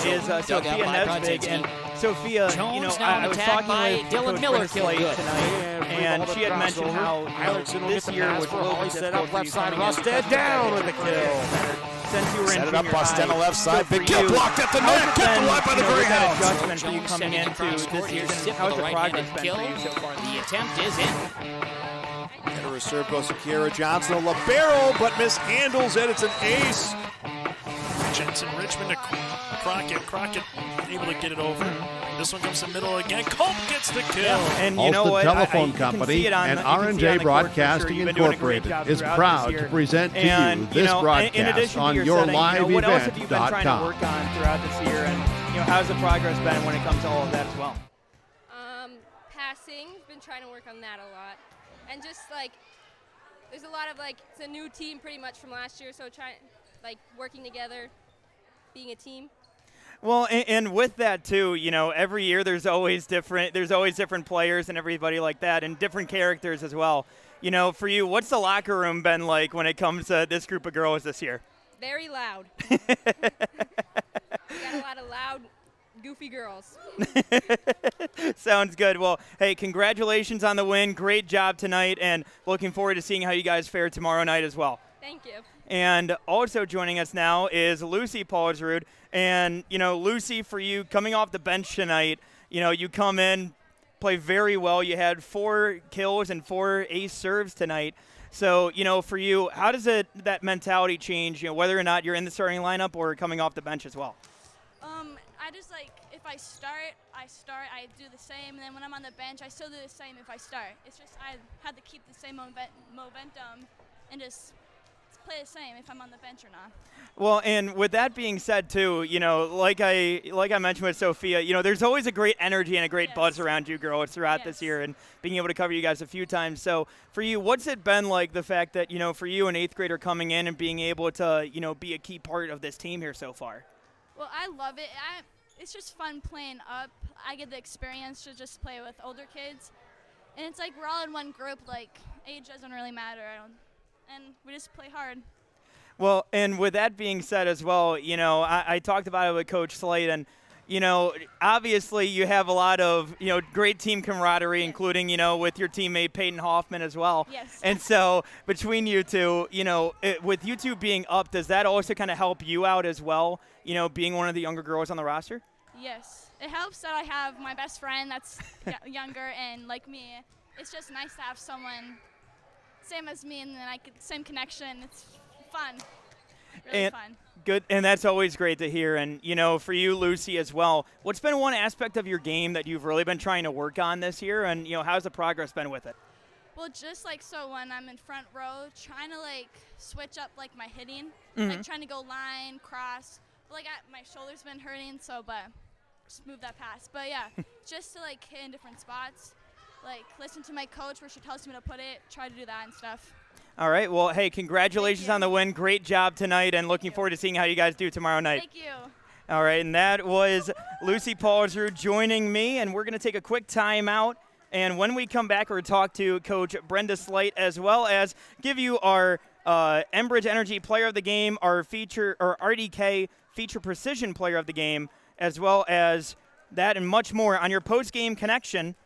is Sophia Nesbig. And Sophia, I was talking with Dylan Miller tonight, and she had mentioned how this year was a little bit set up left side. Rusted down with the kill. Since you were set in it up, Bust on the left side. Big kill you, blocked at the net. Kept alive by the Greyhounds. Adjustment for you coming into this season. How's the progress been for you so far? The attempt is in. Kelliher serve goes to Kiera Johnson. A libero, but mishandles it. It's an ace. Jensen Richmond to Crockett. Crockett able to get it over. This one comes to the middle again. Culp gets the kill. And you know Ulster what? Telephone Company and R&J Broadcasting Incorporated is proud to present to you this broadcast on yourliveevent.com. What else have you been trying to work on throughout this year, and how's the progress been when it comes to all of that as well? Passing, been trying to work on that a lot, and just there's a lot of it's a new team pretty much from last year, so working together, being a team. Well, and with that too, every year there's always different players and everybody like that, and different characters as well. For you, what's the locker room been like when it comes to this group of girls this year? Very loud. We got a lot of loud, goofy girls. Sounds good. Well, hey, congratulations on the win. Great job tonight, and looking forward to seeing how you guys fare tomorrow night as well. Thank you. And also joining us now is Lucy Paulsrud. And, Lucy, for you, coming off the bench tonight, you come in, play very well. You had 4 kills and 4 ace serves tonight. So, for you, how does that mentality change, whether or not you're in the starting lineup or coming off the bench as well? I just, if I start, I do the same. And then when I'm on the bench, I still do the same if I start. It's just I had to keep the same momentum and just play the same if I'm on the bench or not. Well, and with that being said, too, like I mentioned with Sophia, there's always a great energy and a great buzz around you girls throughout this year, and being able to cover you guys a few times. So for you, what's it been like, the fact that, for you, an 8th grader coming in and being able to, be a key part of this team here so far? Well, I love it. It's just fun playing up. I get the experience to just play with older kids. And it's we're all in one group, age doesn't really matter. And we just play hard. Well, and with that being said as well, I talked about it with Coach Slade, and, obviously you have a lot of, great team camaraderie, including, with your teammate Peyton Hoffman as well. Yes. And so between you two, with you two being up, does that also kind of help you out as well, being one of the younger girls on the roster? Yes. It helps that I have my best friend that's younger and like me. It's just nice to have someone same as me, and then same connection. It's fun, really fun. Good, and that's always great to hear. And for you, Lucy, as well, what's been one aspect of your game that you've really been trying to work on this year, and how's the progress been with it? Well, just like so when I'm in front row, trying to like switch up like my hitting, like trying to go line, cross. But, like my shoulder's been hurting, so just move that pass. But yeah, just to like hit in different spots, like listen to my coach where she tells me to put it, try to do that and stuff. All right. Well, hey, congratulations on the win. Great job tonight, and looking forward to seeing how you guys do tomorrow night. Thank you. All right, and that was Lucy Palzer joining me, and we're going to take a quick timeout. And when we come back, we're going to talk to Coach Brenda Slate, as well as give you our Enbridge Energy Player of the Game, our RDK Feature Precision Player of the Game, as well as that and much more on your post-game connection.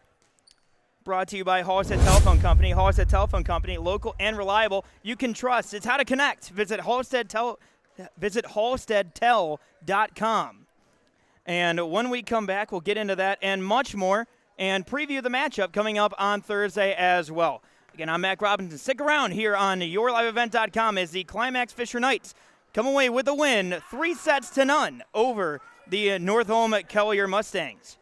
Brought to you by Halstead Telephone Company. Halstead Telephone Company, local and reliable. You can trust. It's how to connect. Visit halsteadtel.com. And when we come back, we'll get into that and much more and preview the matchup coming up on Thursday as well. Again, I'm Mac Robinson. Stick around here on yourliveevent.com as the Climax-Fisher Knights come away with a win, 3-0 over the Northome Kelliher Mustangs.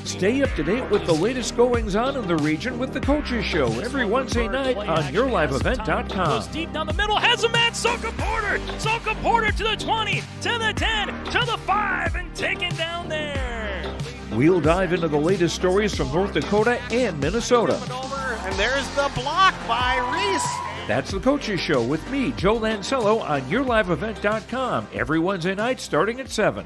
Stay up to date with the latest goings-on in the region with the Coaches Show every Wednesday night on yourliveevent.com. Goes deep down the middle, has a man, Soka Porter! Soka Porter to the 20, to the 10, to the 5, and taken down there. We'll dive into the latest stories from North Dakota and Minnesota. And there's the block by Reese. That's the Coaches Show with me, Joe Lancello, on yourliveevent.com every Wednesday night starting at 7.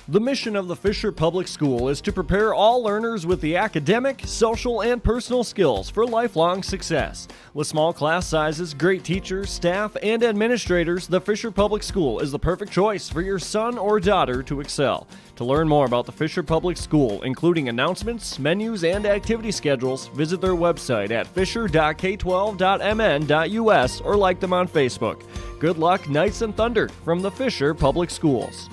The mission of the Fisher Public School is to prepare all learners with the academic, social, and personal skills for lifelong success. With small class sizes, great teachers, staff, and administrators, the Fisher Public School is the perfect choice for your son or daughter to excel. To learn more about the Fisher Public School, including announcements, menus, and activity schedules, visit their website at fisher.k12.mn.us or like them on Facebook. Good luck, Knights and Thunder, from the Fisher Public Schools.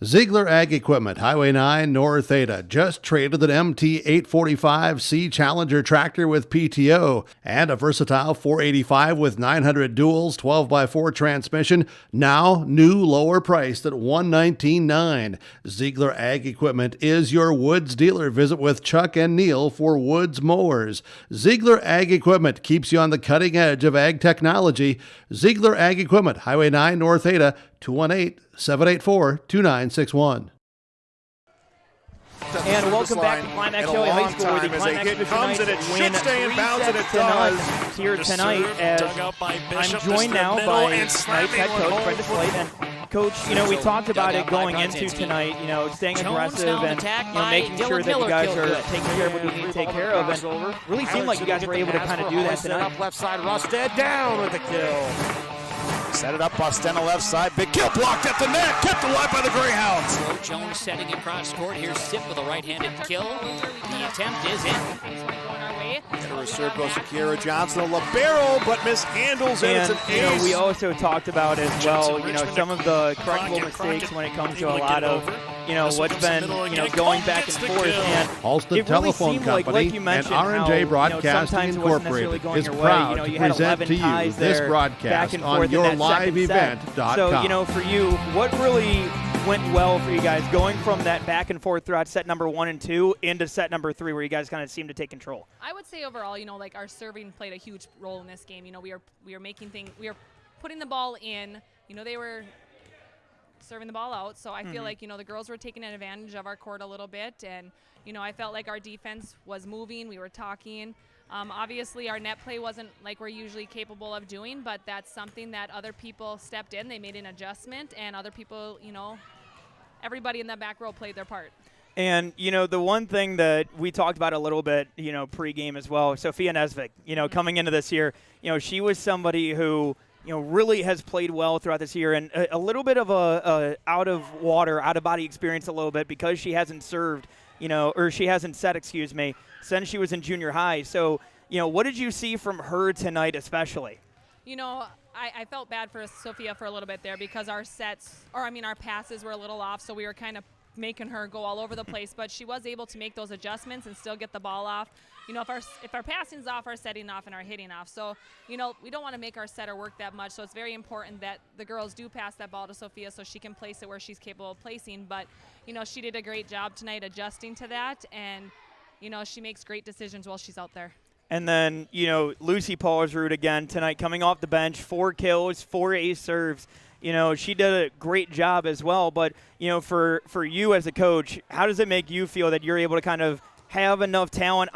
Ziegler Ag Equipment, Highway 9, North Ada, just traded an MT-845C Challenger tractor with PTO and a versatile 485 with 900 duals, 12x4 transmission, now new lower priced at $119,900. Ziegler Ag Equipment is your Woods dealer. Visit with Chuck and Neil for Woods mowers. Ziegler Ag Equipment keeps you on the cutting edge of ag technology. Ziegler Ag Equipment, Highway 9, North Ada, 218-784-2961. And welcome back to Climax Valley High School, where the Climax-Fisher Knights win 3-0 here tonight. As I'm joined now by Knights head coach Brenda Slate. And Coach, we talked about it going into tonight. Staying aggressive and making sure that you guys are taking care of what you need to take care of. And really seemed like you guys were able to kind of do that tonight. Left side, Rusted down with the kill. Set it up, Boston left side. Big kill blocked at the net. Kept alive by the Greyhounds. Jones setting across court. Here's Sip with a right-handed kill. The attempt is in. To reserve goes to Kiera Johnson, a libero, but mishandles it. It's an ace. We also talked about as well, some of the correctable mistakes when it comes to a lot of, what's been, going back and forth. And Halstead Telephone Company and R&J Broadcasting Incorporated is proud to present to you this broadcast on yourliveevent.com. So, for you, what really went well for you guys going from that back and forth throughout set number 1 and 2 into set number 3, where you guys kind of seemed to take control? I would say overall, our serving played a huge role in this game. We are putting the ball in. They were serving the ball out. So I feel like, the girls were taking advantage of our court a little bit. And, I felt like our defense was moving. We were talking. Obviously, our net play wasn't like we're usually capable of doing, but that's something that other people stepped in. They made an adjustment, and other people, everybody in the back row played their part. And, the one thing that we talked about a little bit, pregame as well, Sophia Nesvik, coming into this year, she was somebody who, really has played well throughout this year, and a little bit of a out-of-body experience a little bit because she hasn't served, or she hasn't set, since she was in junior high. So, what did you see from her tonight especially? I felt bad for Sophia for a little bit there because our passes were a little off, so we were kind of making her go all over the place, but she was able to make those adjustments and still get the ball off. You know, if our passing's off, our setting off, and our hitting off. So, you know, we don't want to make our setter work that much. So it's very important that the girls do pass that ball to Sophia so she can place it where she's capable of placing. But, you know, she did a great job tonight adjusting to that, and, you know, she makes great decisions while she's out there. And then, you know, Lucy Paulsrud again tonight coming off the bench, 4 kills, 4 ace serves. You know, she did a great job as well. But, you know, for you as a coach, how does it make you feel that you're able to kind of have enough talent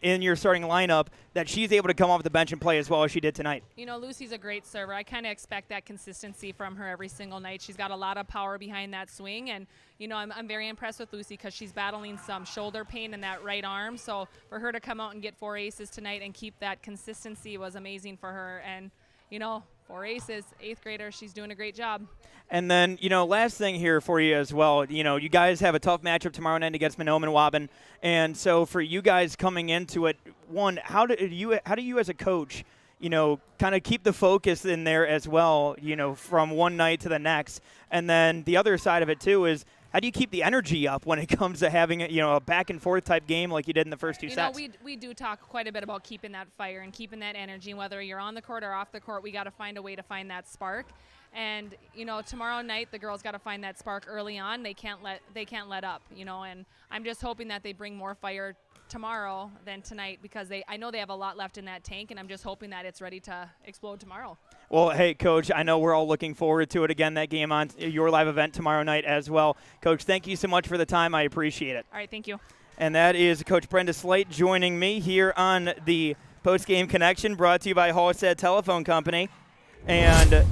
in your starting lineup that she's able to come off the bench and play as well as she did tonight? You know, Lucy's a great server. I kind of expect that consistency from her every single night. She's got a lot of power behind that swing, and, you know, I'm very impressed with Lucy because she's battling some shoulder pain in that right arm. So for her to come out and get 4 aces tonight and keep that consistency was amazing for her. And, you know, 4 aces, 8th grader, she's doing a great job. And then, you know, last thing here for you as well, you know, you guys have a tough matchup tomorrow night against Monome and Waban. And so for you guys coming into it, one, how do you as a coach, you know, kind of keep the focus in there as well, you know, from one night to the next? And then the other side of it, too, is how do you keep the energy up when it comes to having, you know, a back-and-forth type game like you did in the first 2 sets? You know, we do talk quite a bit about keeping that fire and keeping that energy. Whether you're on the court or off the court, we got to find a way to find that spark. And, you know, tomorrow night the girls got to find that spark early on. They can't let up, you know, and I'm just hoping that they bring more fire tomorrow than tonight because I know they have a lot left in that tank, and I'm just hoping that it's ready to explode tomorrow. Well, hey, Coach, I know we're all looking forward to it again, that game on your live event tomorrow night as well. Coach, thank you so much for the time. I appreciate it. All right, thank you. And that is Coach Brenda Slate joining me here on the Post-Game Connection, brought to you by Halstead Telephone Company. And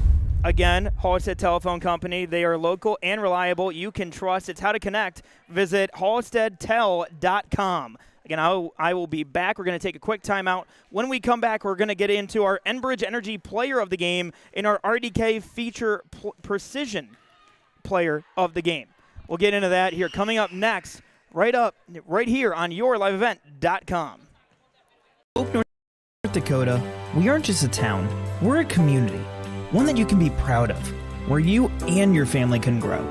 again, Halstead Telephone Company, they are local and reliable. You can trust. It's how to connect. Visit halsteadtel.com. Again, I will be back. We're going to take a quick timeout. When we come back, we're going to get into our Enbridge Energy Player of the Game in our RDK Feature Precision Player of the Game. We'll get into that here coming up next, right here on yourliveevent.com. Hope, North Dakota, we aren't just a town. We're a community, one that you can be proud of, where you and your family can grow.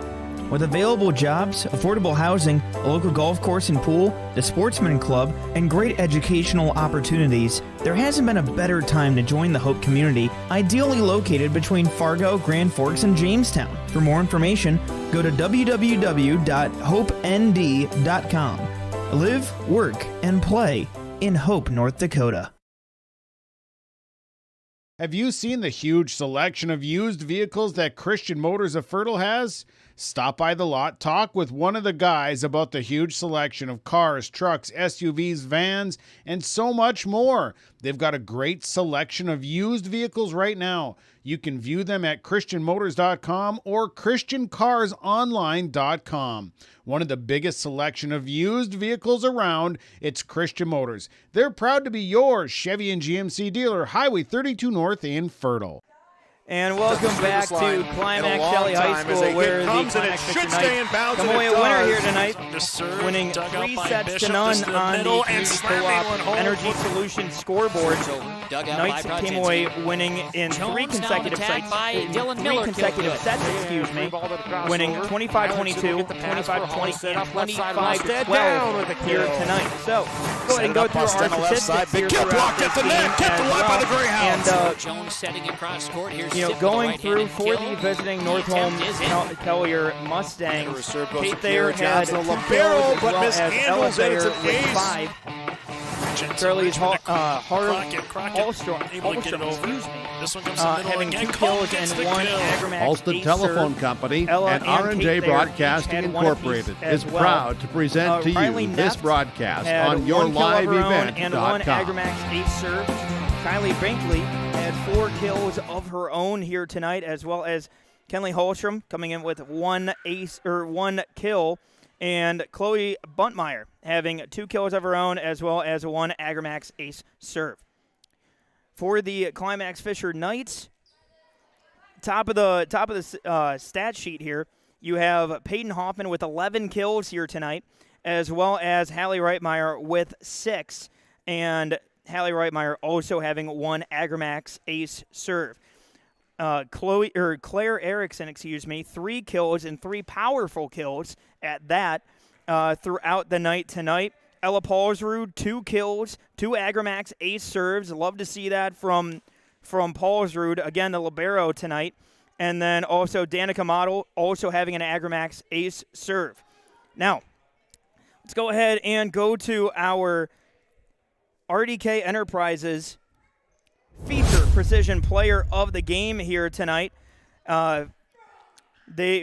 With available jobs, affordable housing, a local golf course and pool, the Sportsman Club, and great educational opportunities, there hasn't been a better time to join the Hope community, ideally located between Fargo, Grand Forks, and Jamestown. For more information, go to www.hopend.com. Live, work, and play in Hope, North Dakota. Have you seen the huge selection of used vehicles that Christian Motors of Fertile has? Stop by the lot, talk with one of the guys about the huge selection of cars, trucks, SUVs, vans, and so much more. They've got a great selection of used vehicles right now. You can view them at christianmotors.com or christiancarsonline.com. One of the biggest selection of used vehicles around, it's Christian Motors. They're proud to be your Chevy and GMC dealer, Highway 32 North in Fertile. And welcome back to Climax Valley High School, where the Climax-Fisher Knights come away a winner here tonight, winning 3 sets to none on the Community Co-op Energy Solutions scoreboard. Knights came away winning in 3 consecutive sets, winning 25-22, 25-20, and 25-12 here tonight. So, go ahead and go through our statistics here throughout this game as well. And Jones setting across court here. You know, going through for the visiting Northome Kelliher Mustangs, Kate Thayer had 2 kills as well as Ella Thayer with 5. Charlie's Hallstrom, having 2 kills and 1 Agramax Halstead Telephone Company and R&J Broadcasting Incorporated is proud to present to you this broadcast on yourliveevent.com. And 1 Agramax ace serve. Kylie Binkley had 4 kills of her own here tonight, as well as Kenley Hallstrom coming in with 1 kill, and Chloe Buntmeyer having 2 kills of her own, as well as 1 Agramax ace serve. For the Climax-Fisher Knights, top of the stat sheet here, you have Peyton Hoffman with 11 kills here tonight, as well as Hallie Reitmeyer with 6, and Hallie Reitmeyer also having 1 Agramax ace serve. Claire Erickson, 3 kills and 3 powerful kills at that throughout the night tonight. Ella Paulsrud, 2 kills, 2 Agramax ace serves. Love to see that from Paulsrud. Again, the libero tonight. And then also Danica Model also having an Agramax ace serve. Now, let's go ahead and go to our RDK Enterprises feature precision player of the game here tonight.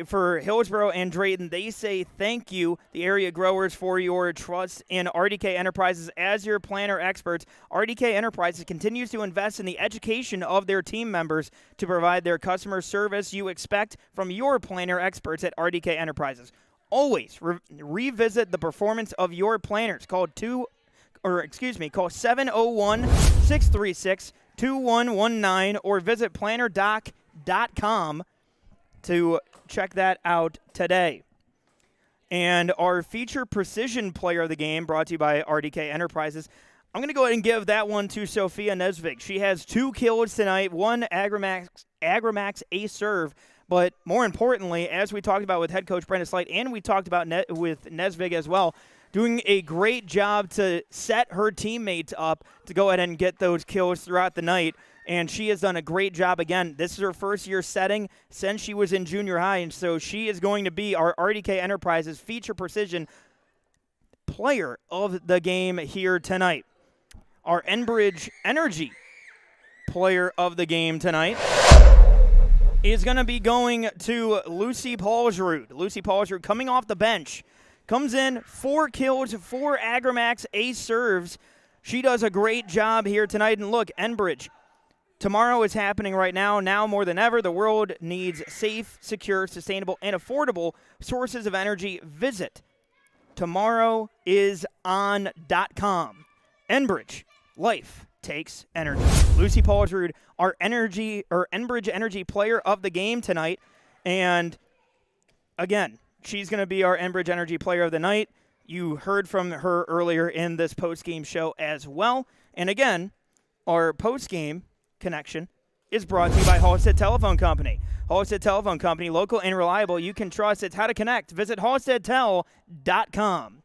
For Hillsborough and Drayton, they say thank you, the area growers, for your trust in RDK Enterprises as your planner experts. RDK Enterprises continues to invest in the education of their team members to provide their customer service you expect from your planner experts at RDK Enterprises. Always revisit the performance of your planners. Call 701-636-2119 or visit plannerdoc.com to check that out today. And our feature precision player of the game, brought to you by RDK Enterprises, I'm going to go ahead and give that one to Sophia Nesvig. She has 2 kills tonight, 1 Agramax ace serve, but more importantly, as we talked about with head coach Brenda Slight, and we talked about with Nesvig as well, doing a great job to set her teammates up to go ahead and get those kills throughout the night. And she has done a great job. Again, this is her first year setting since she was in junior high, and so she is going to be our RDK Enterprises feature precision player of the game here tonight. Our Enbridge Energy player of the game tonight is going to be going to Lucy Paulsrud. Lucy Paulsrud coming off the bench. Comes in, 4 kills, 4 Agramax ace serves. She does a great job here tonight. And look, Enbridge, tomorrow is happening right now. Now more than ever, the world needs safe, secure, sustainable, and affordable sources of energy. Visit tomorrowison.com. Enbridge, life takes energy. Lucy Paulsrud, our Enbridge Energy player of the game tonight. And again, she's going to be our Enbridge Energy player of the night. You heard from her earlier in this post-game show as well. And again, our post-game connection is brought to you by Halstead Telephone Company. Halstead Telephone Company, local and reliable. You can trust. It's how to connect. Visit halsteadtel.com.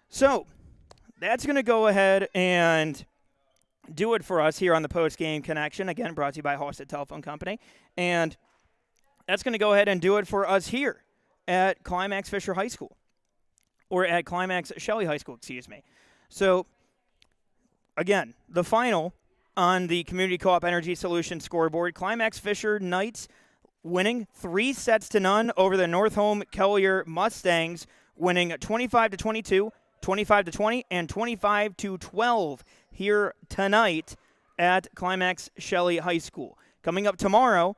So that's going to go ahead and do it for us here on the post-game connection. Again, brought to you by Halstead Telephone Company. And that's going to go ahead and do it for us here at Climax-Fisher High School, or at Climax-Shelley High School, So, again, the final on the Community Co-op Energy Solutions scoreboard, Climax-Fisher Knights winning 3-0 over the Northome Kelliher Mustangs, winning 25-22, 25-20, and 25-12 here tonight at Climax-Shelley High School. Coming up tomorrow,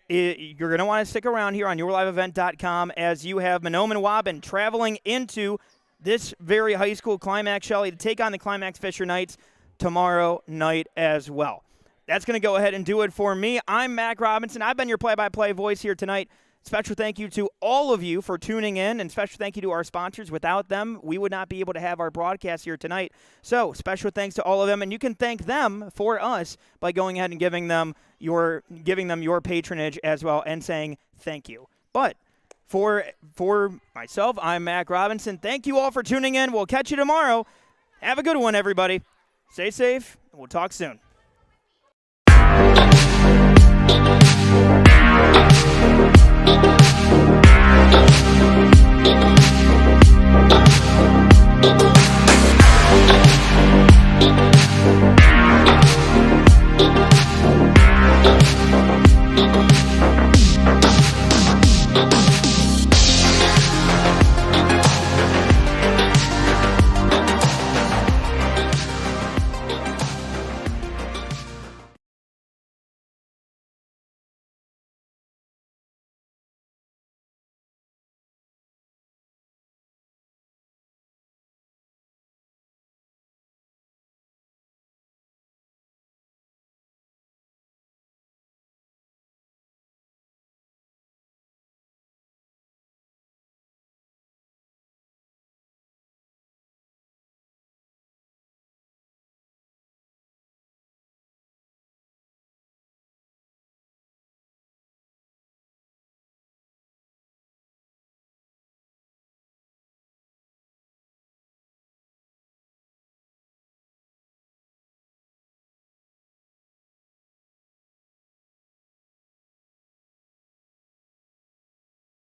you're going to want to stick around here on yourliveevent.com as you have Mahnomen Waubun traveling into this very high school, Climax-Shelley, to take on the Climax-Fisher Knights tomorrow night as well. That's going to go ahead and do it for me. I'm Mac Robinson. I've been your play-by-play voice here tonight. Special thank you to all of you for tuning in, and special thank you to our sponsors. Without them, we would not be able to have our broadcast here tonight. So special thanks to all of them, and you can thank them for us by going ahead and giving them your patronage as well and saying thank you. But for myself, I'm Mac Robinson. Thank you all for tuning in. We'll catch you tomorrow. Have a good one, everybody. Stay safe, and we'll talk soon.